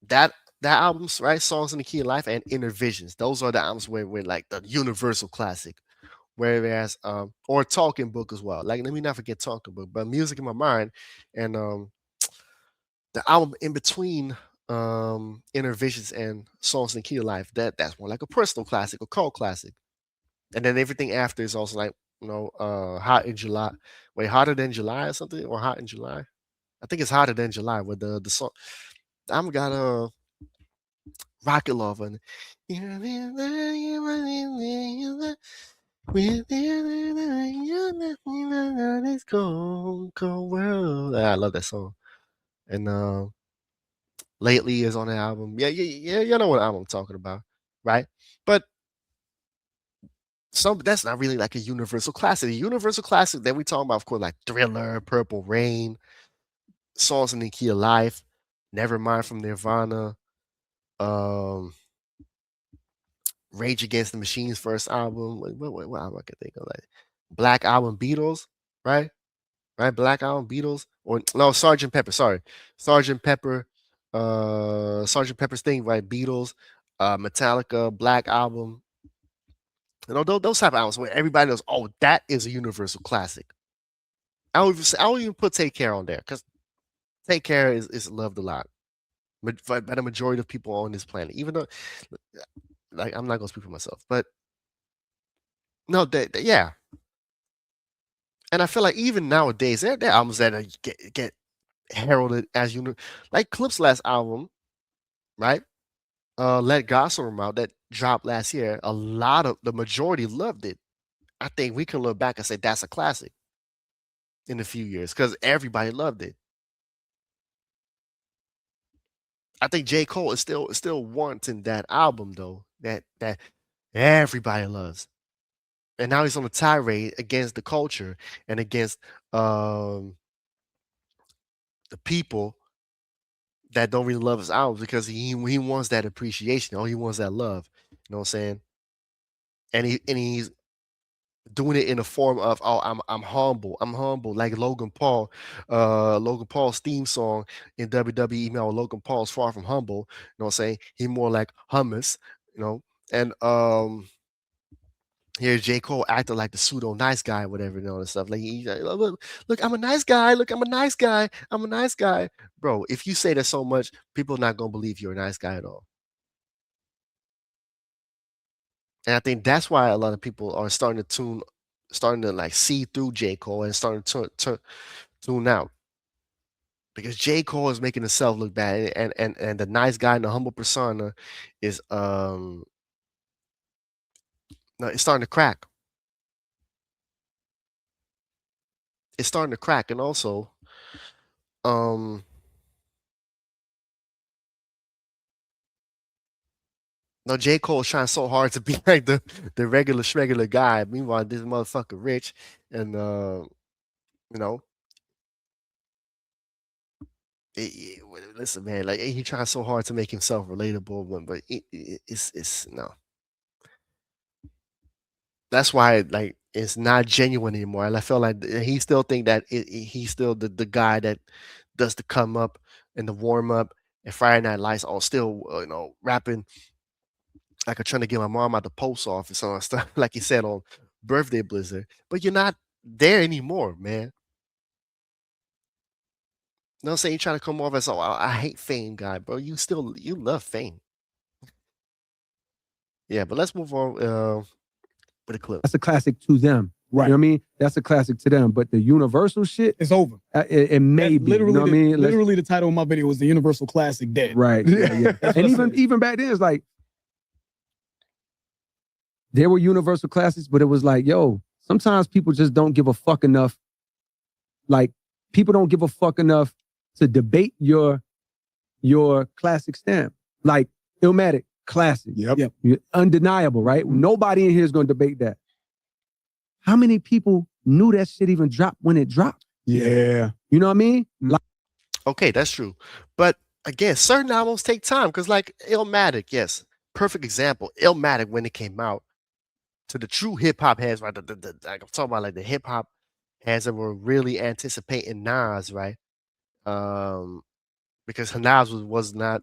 that albums, right? Songs in the Key of Life and Inner Visions. Those are the albums where like the universal classic. Whereas or Talking Book as well. Like let me not forget Talking Book, but Music in My Mind and the album in between Inner Visions and Songs in the Key of Life, that's more like a personal classic or cult classic. And then everything after is also like, Hot in July. Wait, Hotter Than July or something? Or Hot in July? I think it's Hotter Than July with the song. I'm got a Rocket Love and let's go world. I love that song. And Lately is on the album. Yeah, you know what album I'm talking about, right? But that's not really like a universal classic. The universal classic that we talking about, of course, like Thriller, Purple Rain, Songs in the Key of Life, Nevermind from Nirvana, um, Rage Against the Machine's first album. What album I can think of? Like Black Album, Beatles, right? Right, Black Album, Beatles, or no, Sergeant Pepper. Sorry, Sergeant Pepper, Sergeant Pepper's thing, right? Beatles, Metallica, Black Album. You know those type of albums where everybody knows, oh, that is a universal classic. I don't even put Take Care on there because Take Care is loved a lot by the majority of people on this planet. Even though, like, I'm not gonna speak for myself, but no, yeah. And I feel like even nowadays, there are albums that get heralded as like Clip's last album, right? Let Gospel Out that dropped last year. The majority loved it. I think we can look back and say that's a classic in a few years because everybody loved it. I think J. Cole is still wanting that album though, that everybody loves. And now he's on a tirade against the culture and against the people that don't really love his albums because he wants that appreciation. Oh, he wants that love. You know what I'm saying? And he's doing it in the form of, oh, I'm humble. I'm humble. Like Logan Paul's theme song in WWE, Logan Paul's Far From Humble. You know what I'm saying? He more like hummus, you know. And here's J. Cole acting like the pseudo nice guy, whatever, you know, and stuff. Like he's like, look, I'm a nice guy. Look, I'm a nice guy. I'm a nice guy. Bro, if you say that so much, people are not gonna believe you're a nice guy at all. And I think that's why a lot of people are starting to starting to like see through J. Cole and starting to tune out. Because J. Cole is making himself look bad, and the nice guy and the humble persona is no, it's starting to crack. It's starting to crack, and also, no, J. Cole is trying so hard to be like the regular guy. Meanwhile, this motherfucker rich, and you know, listen, man, like he tries so hard to make himself relatable, but it's no. That's why like it's not genuine anymore. And I feel like he still think that he's still the guy that does the come up and the warm up and Friday Night Lights, all still rapping like I'm trying to get my mom out the post office and stuff like you said on Birthday Blizzard. But you're not there anymore, man. You know what I'm saying? You're trying to come off as I hate fame guy, bro. You love fame. Yeah, but let's move on with the clip. That's a classic to them. Right. You know what I mean? That's a classic to them. But the Universal shit, It's over. it may be. Literally, You know what I mean? literally the title of my video was the Universal Classic Dead. Right. Yeah. That's And what I said. even back then, it's like there were Universal classics, but it was like, yo, sometimes people just don't give a fuck enough. Like people don't give a fuck enough to debate your classic stamp. Like Illmatic, classic. Yep. Undeniable, right? Nobody in here is going to debate that. How many people knew that shit even dropped when it dropped? Yeah. You know what I mean? Like, Okay, that's true. But again, certain albums take time because, like Illmatic, yes, perfect example. Illmatic, when it came out, to the true hip hop heads, right? Like I'm talking about, like the hip hop heads that were really anticipating Nas, right? Because Nas was not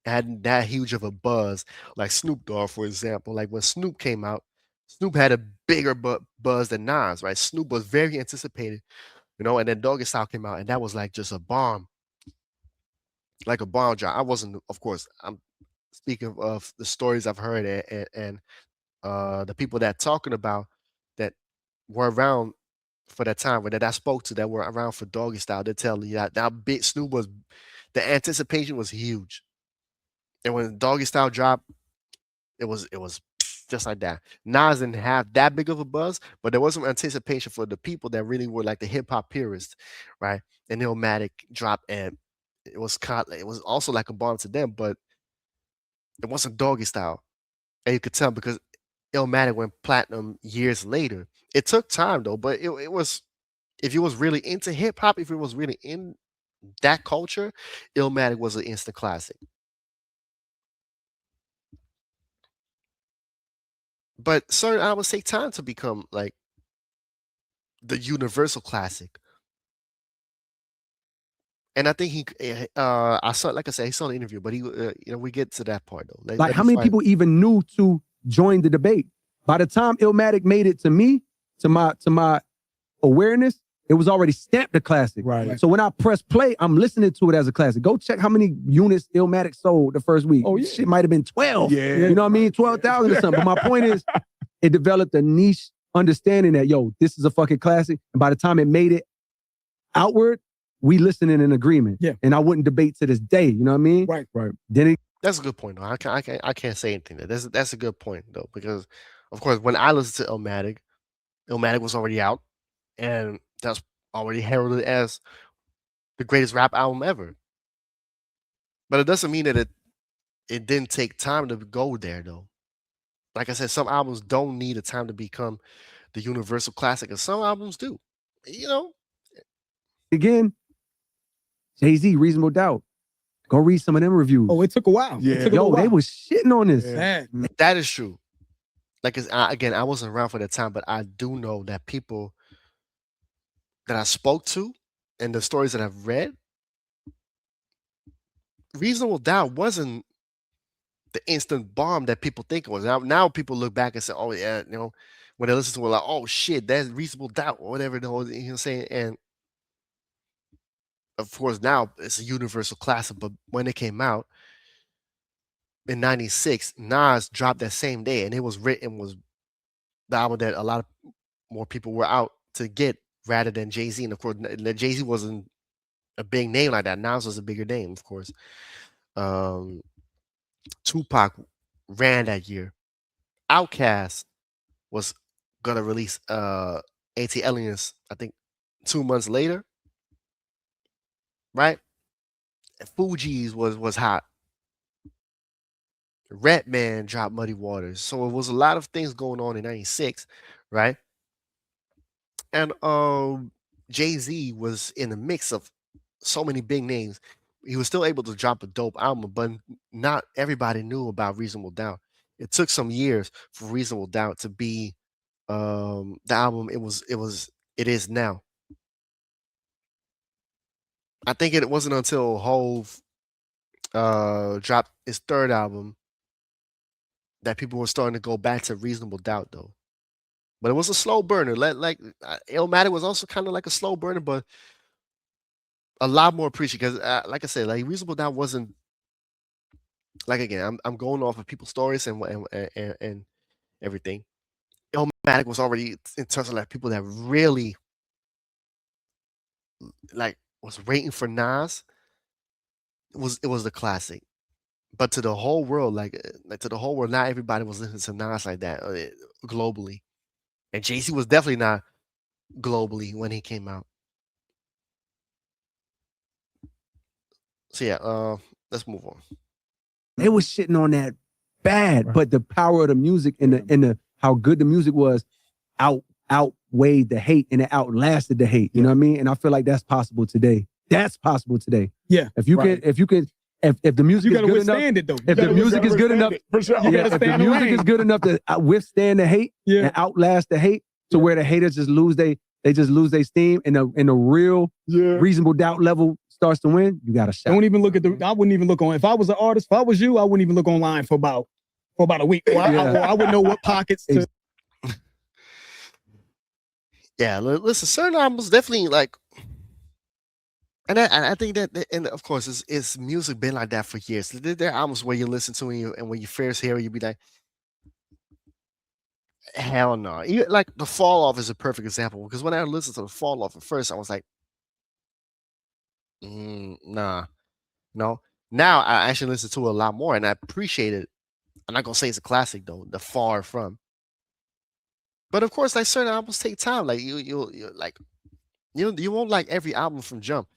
had that huge of a buzz like Snoop Dogg, for example. Like when Snoop came out, Snoop had a bigger buzz than Nas, right? Snoop was very anticipated, and then Doggy Style came out, and that was like just a bomb, like a bomb drop. I wasn't, of course, I'm speaking of the stories I've heard and the people that talking about that were around for that time, that I spoke to that were around for Doggy Style. They tell you that big Snoop was, the anticipation was huge, and when Doggy Style dropped, it was just like that. Nas didn't have that big of a buzz, but there was some anticipation for the people that really were like the hip hop purists, right? And Illmatic dropped, and it was also like a bomb to them, but it wasn't Doggy Style, and you could tell because Illmatic went platinum years later. It took time though, but it was, if you was really into hip hop, if it was really in that culture, Illmatic was an instant classic. But certain albums take time to become like the universal classic. And I think I saw, like I said, he saw the interview, but we get to that part though. like how many people even knew to join the debate? By the time Illmatic made it to me, to my awareness, it was already stamped a classic. Right. So when I press play, I'm listening to it as a classic. Go check how many units Illmatic sold the first week. Oh, yeah. Shit might have been 12. Yeah. You know what I mean? 12,000 or something. But my point is, it developed a niche understanding that, yo, this is a fucking classic. And by the time it made it outward, we listening in agreement. Yeah. And I wouldn't debate to this day. You know what I mean? Right. Then it That's a good point though. I can't say anything there. That's a good point though, because of course when I listened to Illmatic was already out, and that's already heralded as the greatest rap album ever. But it doesn't mean that it didn't take time to go there though. Like I said, some albums don't need a time to become the universal classic, and some albums do. again, Jay-Z, Reasonable Doubt. Go read some of them reviews. Oh, it took a while. Yeah. It took a Yo, little they while. was shitting on this. Man. That is true. Like, again, I wasn't around for that time, but I do know that people that I spoke to and the stories that I've read, Reasonable Doubt wasn't the instant bomb that people think it was. Now people look back and say, oh, yeah, when they listen to it, like, oh, shit, that's Reasonable Doubt or whatever, you know what I'm saying? And of course, now it's a universal classic, but when it came out in 96, Nas dropped that same day, and it was the album that a lot of more people were out to get rather than Jay-Z. And of course, Jay-Z wasn't a big name like that. Nas was a bigger name, of course. Tupac ran that year. Outkast was gonna release AT Aliens, I think 2 months later, right? Fugees was hot. Redman dropped Muddy Waters. So it was a lot of things going on in 96, right? And Jay-Z was in the mix of so many big names. He was still able to drop a dope album, but not everybody knew about Reasonable Doubt. It took some years for Reasonable Doubt to be the album it is now. I think it wasn't until Hove dropped his third album that people were starting to go back to Reasonable Doubt, though. But it was a slow burner. Illmatic was also kind of like a slow burner, but a lot more appreciated because, like I said, like Reasonable Doubt wasn't like, again. I'm going off of people's stories and everything. Illmatic was already, in terms of like people that really like was waiting for Nas. It was the classic. But to the whole world, like to the whole world, not everybody was listening to Nas like that globally. And Jay-Z was definitely not globally when he came out. So yeah, let's move on. They was shitting on that bad, but the power of the music and the how good the music was outweighed the hate, and it outlasted the hate. You know what I mean? And I feel like that's possible today. That's possible today. Yeah. If the music You is gotta good withstand enough, it though. if the music is good enough, for sure. You gotta if the stand the music rain. is good enough to withstand the hate and outlast the hate, to where the haters just lose they just lose their steam, and the real Reasonable Doubt level starts to win, you got to shout. Don't even look at I wouldn't even look on. If I was an artist, if I was you, I wouldn't even look online for about a week. Or I would know what pockets to. Yeah, listen, certain albums definitely like, and I think that, and of course, it's music been like that for years. There are albums where you listen to and when you first hear it, you be like, hell no. Like The Fall Off is a perfect example, because when I listened to The Fall Off at first, I was like, nah, no. Now I actually listen to it a lot more, and I appreciate it. I'm not gonna say it's a classic though. The Far From. But of course, like certain albums take time. Like you won't like every album from Jump.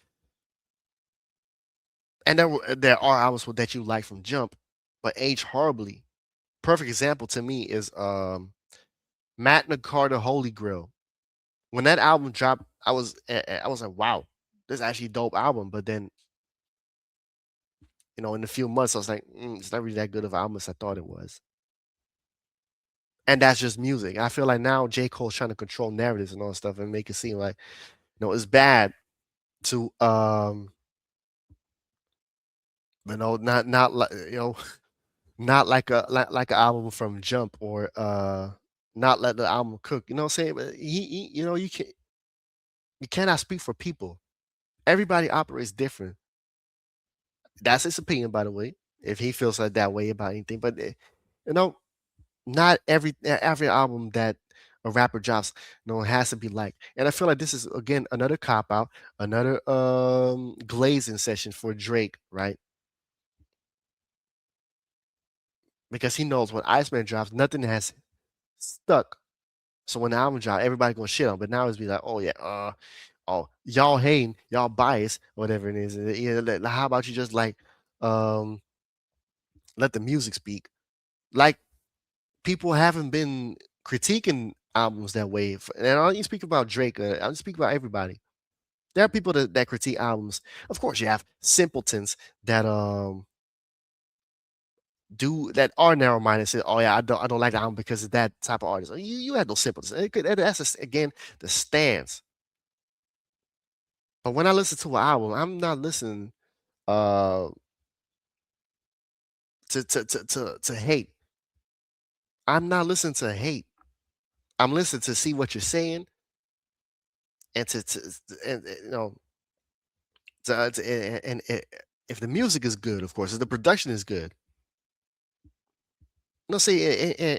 And there are albums that you like from Jump, but age horribly. Perfect example to me is Magna Carta Holy Grail. When that album dropped, I was like, wow, this is actually a dope album. But then, in a few months, I was like, it's not really that good of an album as I thought it was. And that's just music. I feel like now J. Cole's trying to control narratives and all that stuff and make it seem like, it's bad to not like not like like an album from Jump, or not let the album cook. You know what I'm saying? But you cannot speak for people. Everybody operates different. That's his opinion, by the way. If he feels like that way about anything, but not every album that a rapper drops, has to be like. And I feel like this is again another cop out, another glazing session for Drake, right? Because he knows when Iceman drops, nothing has stuck. So when the album drops, everybody gonna shit on. But now it's be like, oh yeah, y'all hating, y'all biased, whatever it is. How about you just like let the music speak? Like, people haven't been critiquing albums that way. And I don't even speak about Drake. I don't speak about everybody. There are people that critique albums. Of course, you have simpletons that are narrow-minded and say, oh yeah, I don't like the album because of that type of artist. You had those simpletons. That's just, again, the stance. But when I listen to an album, I'm not listening to hate. I'm not listening to hate. I'm listening to see what you're saying, and and if the music is good, of course, if the production is good, No, see,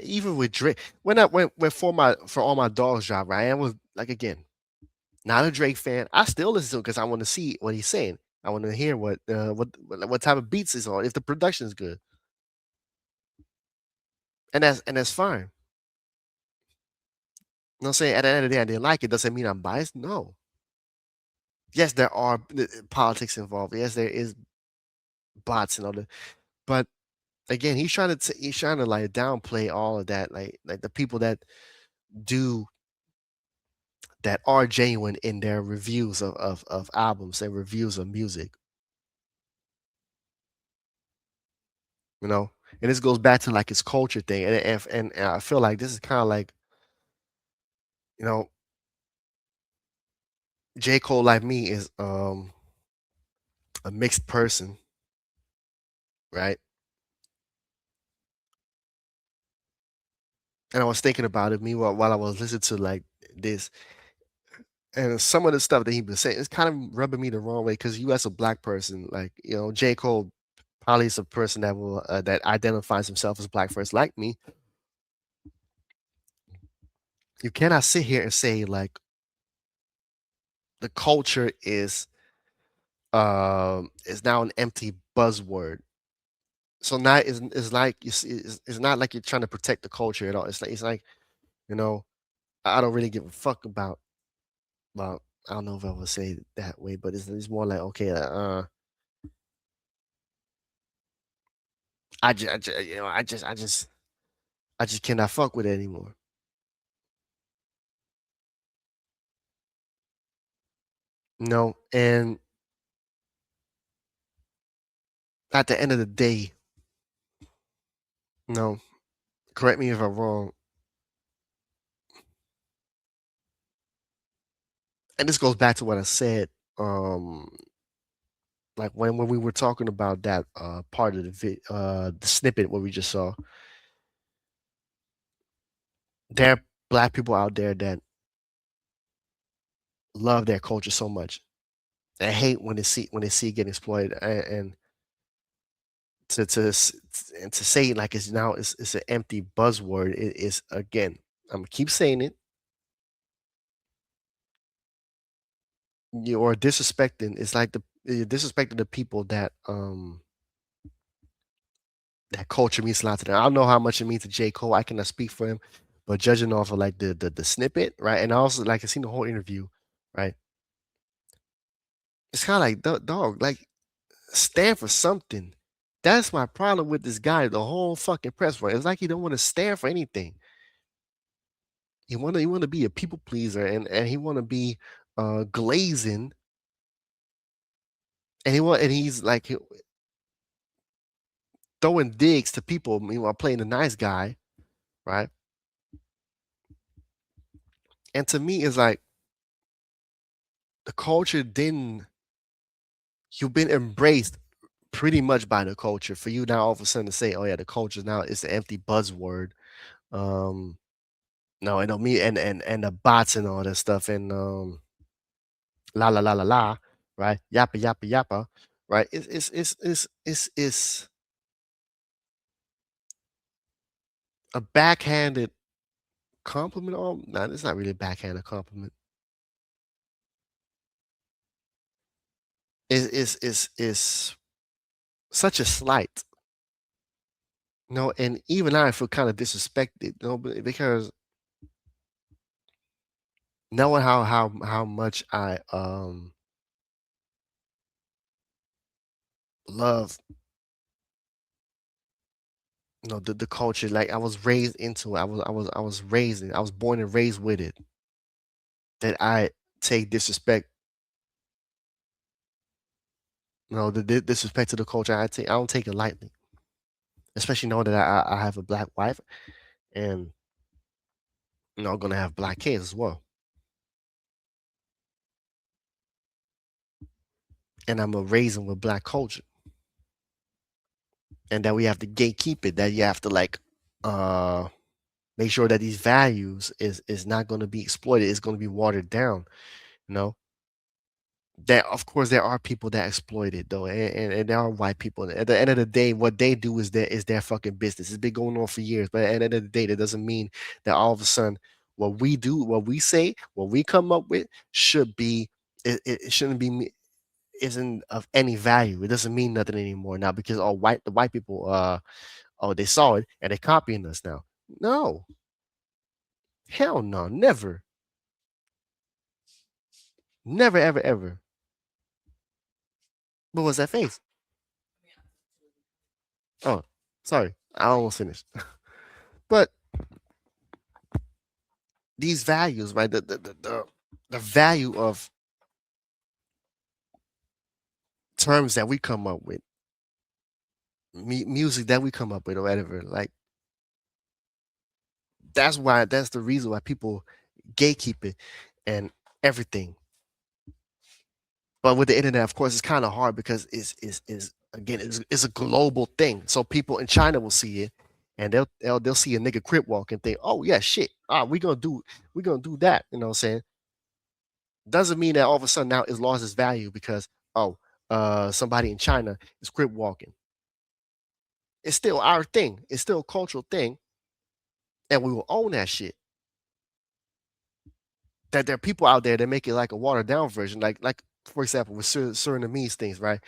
even with Drake, when I when for all my dogs drop, right? I was like, again, not a Drake fan. I still listen to him because I want to see what he's saying. I want to hear what type of beats is on, if the production is good, and that's fine. You know what I'm saying? At the end of the day, I didn't like it. Doesn't mean I'm biased. No. Yes, there are politics involved. Yes, there is bots and all that. But again, he's trying to like downplay all of that. Like the people do that are genuine in their reviews of albums and reviews of music. You know, and this goes back to like his culture thing, and I feel like this is kind of like, you know, J. Cole, like me, is a mixed person, right? And I was thinking about it meanwhile while I was listening to like this, and some of the stuff that he was saying, it's kind of rubbing me the wrong way, because you as a black person, like, you know, J. Cole probably is a person that will that identifies himself as black first, like me. You cannot sit here and say like the culture is now an empty buzzword. So now it's like it's not like you're trying to protect the culture at all. It's like, you know, I don't really give a fuck about I don't know if I would say it that way, but it's more like, okay, you know, I just cannot fuck with it anymore. No, and at the end of the day, no, correct me if I'm wrong, and this goes back to what I said, um, like when we were talking about that part of the snippet what we just saw. There are black people out there that love their culture so much and hate when they see it getting exploited, and and to say it like it's an empty buzzword, it is, again, I'm gonna keep saying it. You are disrespecting. It's like you're disrespecting the people that culture means a lot to them. I don't know how much it means to J. Cole. I cannot speak for him, but judging off of like the snippet, right? And also, like, I seen the whole interview, right? It's kind of like, dog, like, stand for something. That's my problem with this guy. The whole fucking press run. It's like he don't want to stand for anything. He want to be a people pleaser, and he want to be glazing, and he's like throwing digs to people meanwhile playing the nice guy, right? And to me, it's like the culture didn't. You've been embraced pretty much by the culture. For you now all of a sudden to say, "Oh yeah, the culture now is an empty buzzword." Um, no, and me and the bots and all that stuff, and la la la la la, right? Yappa yappa yappa, right? It's a backhanded compliment. Oh, no, it's not really a backhanded compliment. It's such a slight. No, and even I feel kind of disrespected, because knowing how much I love, the culture. Like, I was raised into it. I was raised in. I was born and raised with it. That I take disrespect, the disrespect to the culture. I don't take it lightly, especially knowing that I have a black wife, and I'm gonna have black kids as well, and I'm a raising with black culture, and that we have to gatekeep it. That you have to, like, uh make sure that these values is not going to be exploited. It's going to be watered down. You know, There, of course, there are people that exploit it though, and there are white people. At the end of the day, what they do is their fucking business. It's been going on for years, but at the end of the day, that doesn't mean that all of a sudden what we do, what we say, what we come up with should be it shouldn't be isn't of any value. It doesn't mean nothing anymore now because all the white people oh they saw it and they're copying us now. No, hell no, never, never, ever, ever. What was that face? Oh, sorry, I almost finished. But these values, right? The value of terms that we come up with, music that we come up with, or whatever. Like that's the reason why people gatekeep it and everything. But with the internet, of course, it's kind of hard because it's again it's a global thing. So people in China will see it, and they'll see a nigga crip walk and think, oh yeah, shit, we gonna do that. You know what I'm saying? Doesn't mean that all of a sudden now it's lost its value because oh somebody in China is crip walking. It's still our thing. It's still a cultural thing, and we will own that shit. That there are people out there that make it like a watered down version, like for example with Surinamese things, right?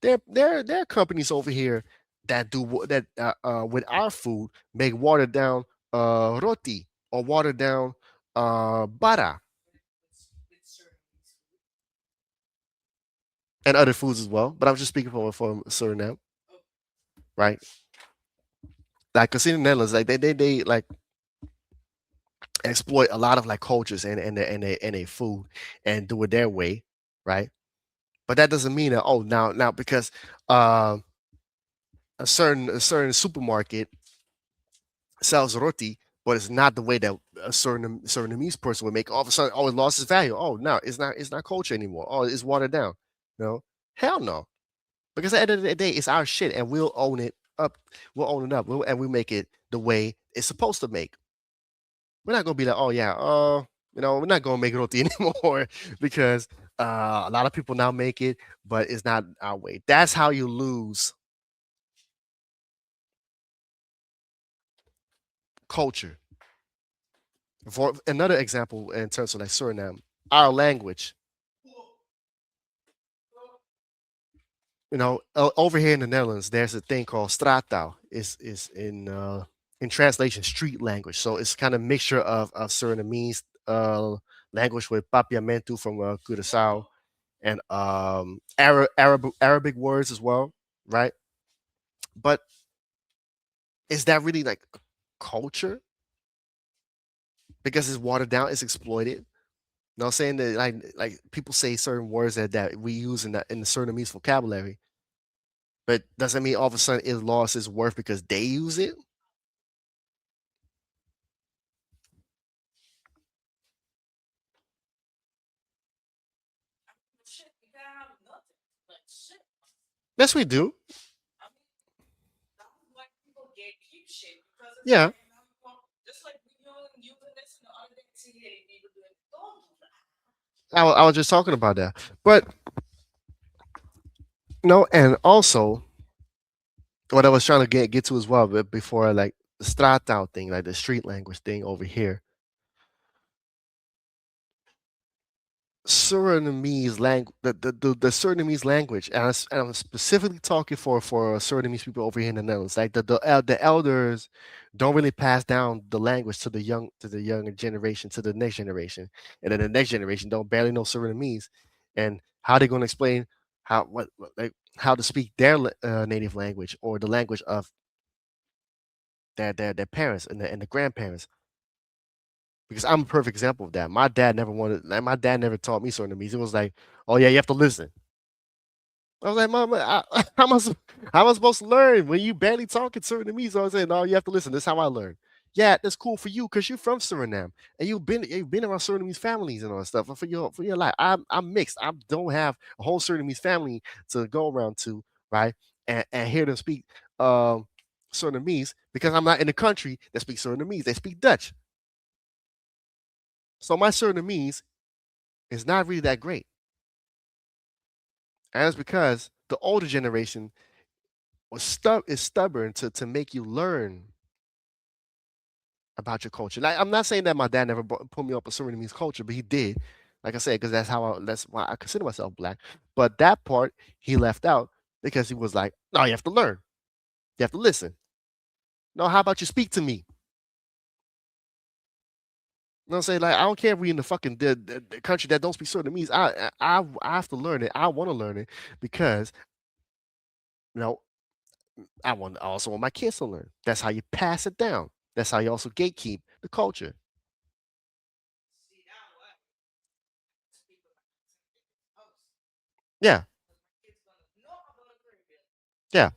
There are companies over here that that with our food make watered down roti or watered down bara and other foods as well. But I'm just speaking from Suriname, right? Like, cause in the Netherlands, like they like exploit a lot of like cultures and a food and do it their way, right? But that doesn't mean that now because uh, a certain supermarket sells roti, but it's not the way that a certain Surinamese person would make. All of a sudden, oh, it lost its value. Oh, no, it's not culture anymore. Oh, it's watered down. No, hell no. Because at the end of the day, it's our shit, and we'll own it up. We'll own it up, and we make it the way it's supposed to make. We're not gonna be like, oh yeah, we're not gonna make roti anymore because a lot of people now make it, but it's not our way. That's how you lose culture. For another example, in terms of like Suriname, our language. Over here in the Netherlands, there's a thing called strataal. Is in translation street language. So it's kind of mixture of Surinamese language with Papiamentu from Curaçao and Arabic words as well, right? But is that really like culture? Because it's watered down, it's exploited. You know what I'm saying? That like people say certain words that we use in the Surinamese vocabulary, but doesn't mean all of a sudden it lost its worth because they use it. Yes, we do. Yeah, I was just talking about that. But no, and also what I was trying to get to as well, but before like the Stratau thing, like the street language thing over here, Surinamese language, the Surinamese language, and I'm specifically talking for Surinamese people over here in the Netherlands. Like the elders don't really pass down the language to the younger generation, to the next generation, and then the next generation don't barely know Surinamese, and how they going to explain like how to speak their native language or the language of their parents and the grandparents. Because I'm a perfect example of that. My dad never taught me certain Surinamese. It was like, oh yeah, you have to listen. I was like, Mom, how am I supposed to learn when you barely talking Surinamese? So I was saying, no, you have to listen. This is how I learned. Yeah, that's cool for you because you're from Suriname and you've been around Surinamese families and all that stuff. And for your life, I'm mixed. I don't have a whole Surinamese family to go around to, right? And hear them speak Surinamese because I'm not in the country that speaks Surinamese. They speak Dutch. So my Surinamese is not really that great. And it's because the older generation is stubborn to make you learn about your culture. Like, I'm not saying that my dad never put me up a Surinamese culture, but he did. Like I said, because that's why I consider myself black. But that part he left out because he was like, no, you have to learn. You have to listen. No, how about you speak to me? You know what I'm saying? Like, I don't care if we in the fucking the country that don't speak Surinamese. I have to learn it. I want to learn it because you know I also want my kids to learn. That's how you pass it down. That's how you also gatekeep the culture. Yeah, yeah,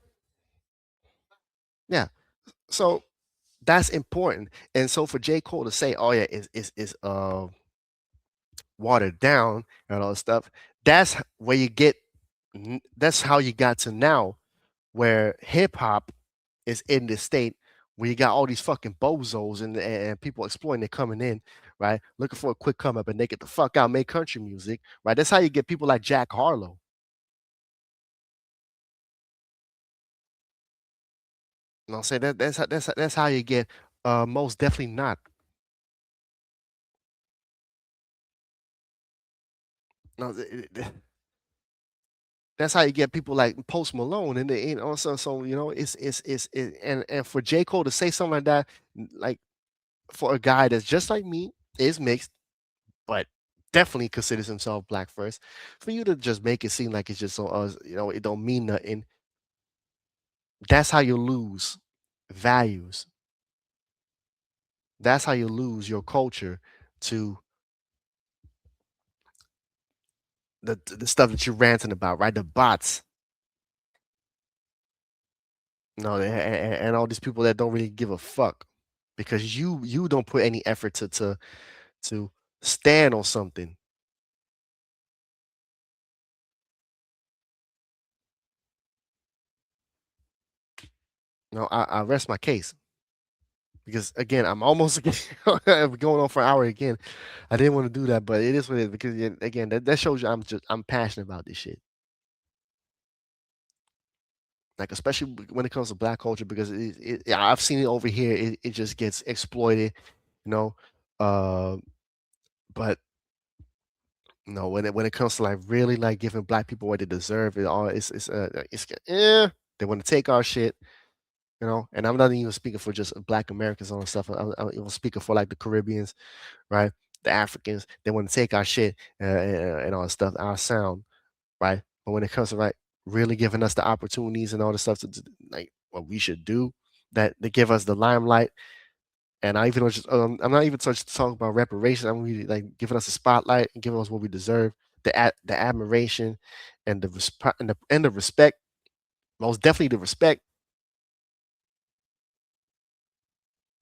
yeah. So that's important. And so for J. Cole to say, "Oh yeah, is watered down and all this stuff," that's where you get. That's how you got to now, where hip hop is in this state where you got all these fucking bozos and people exploiting it coming in, right? Looking for a quick come up and they get the fuck out, make country music, right? That's how you get people like Jack Harlow. You know what I'm saying? That's how you get most definitely not. No, that's how you get people like Post Malone and also so and for J. Cole to say something like that, like for a guy that's just like me, is mixed, but definitely considers himself black first. For you to just make it seem like it's just so it don't mean nothing. That's how you lose values. That's how you lose your culture to the stuff that you're ranting about, right? The bots, and all these people that don't really give a fuck because you don't put any effort to stand on something. No, I rest my case because again, I'm almost going on for an hour again. I didn't want to do that, but it is what it is because again, that shows you I'm passionate about this shit. Like especially when it comes to black culture, because I've seen it over here. It just gets exploited, you know. Uh, but no, when it comes to like really like giving black people what they deserve, they want to take our shit, you know. And I'm not even speaking for just Black Americans and stuff. I'm even speaking for like the Caribbeans, right? The Africans. They want to take our shit and all that stuff, our sound, right? But when it comes to like really giving us the opportunities and all the stuff like what we should do, that they give us the limelight. And I'm not even just talking about reparations. I'm really like giving us a spotlight and giving us what we deserve, the admiration and the respect and the respect. Most definitely the respect.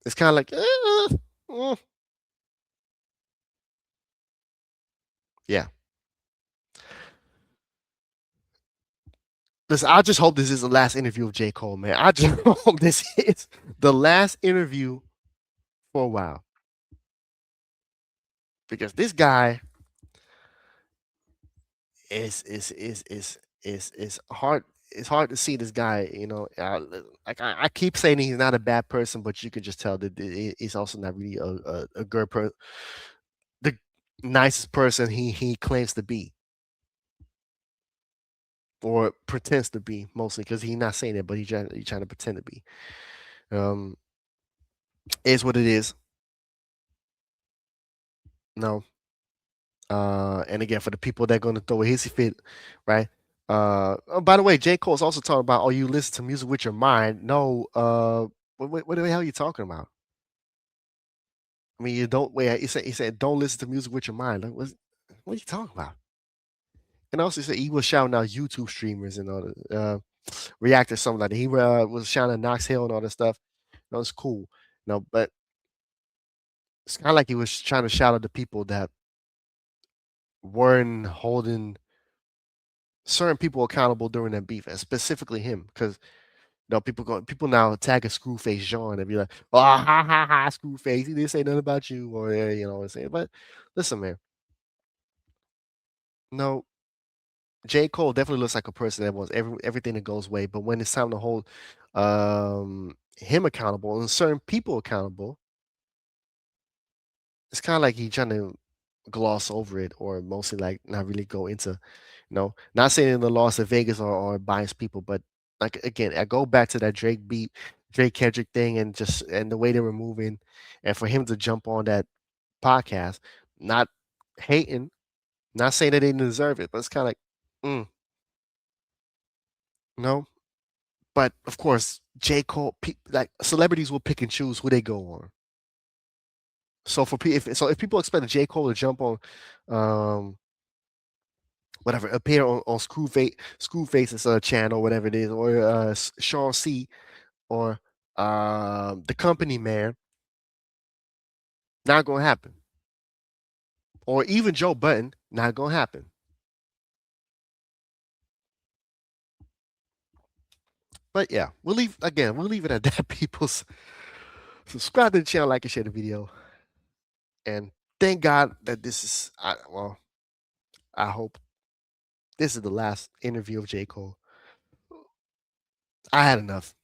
It's kind of like, yeah. Listen, I just hope this is the last interview of J. Cole, man. I just hope this is the last interview for a while because this guy is hard. It's hard to see this guy. Like I keep saying he's not a bad person, but you can just tell that he's also not really a good person, the nicest person he claims to be or pretends to be, mostly because he's not saying it, but he's trying to pretend to be. Um, is what it is. No. And again, for the people that are going to throw a hissy fit, right? Oh, by the way, J. Cole's also talking about, oh, you listen to music with your mind. No, what the hell are you talking about? I mean, you don't wait. He said, don't listen to music with your mind. Like, what are you talking about? And also, he said he was shouting out YouTube streamers and all the reactors, something like that. He was shouting at Knox Hill and all that stuff. That was cool, but it's kind of like he was trying to shout at the people that weren't holding certain people accountable during that beef, and specifically him, because people now tag a Screwface John and be like, "Oh, ha ha ha, Screwface, he didn't say nothing about you," or you know what I'm saying. But listen, man, no, J. Cole definitely looks like a person that wants everything to go his way, but when it's time to hold him accountable and certain people accountable, it's kind of like he's trying to gloss over it or mostly like not really go into, not saying the loss of Vegas or biased people, but like again, I go back to that Drake Kendrick thing and the way they were moving, and for him to jump on that podcast, not hating, not saying that they didn't deserve it, but it's kind of like, mm, no. But of course, J. Cole, like celebrities will pick and choose who they go on. So if people expect J. Cole to jump on, whatever, appear on Screwface's channel, whatever it is, or Sean C, or the Company Man, not gonna happen. Or even Joe Budden, not gonna happen. But yeah, we'll leave it at that. People's subscribe to the channel, like and share the video, and thank God that this is I hope this is the last interview of J. Cole. I had enough.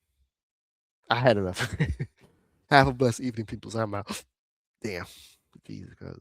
Have a blessed evening, people. I'm out. Damn. Jesus Christ.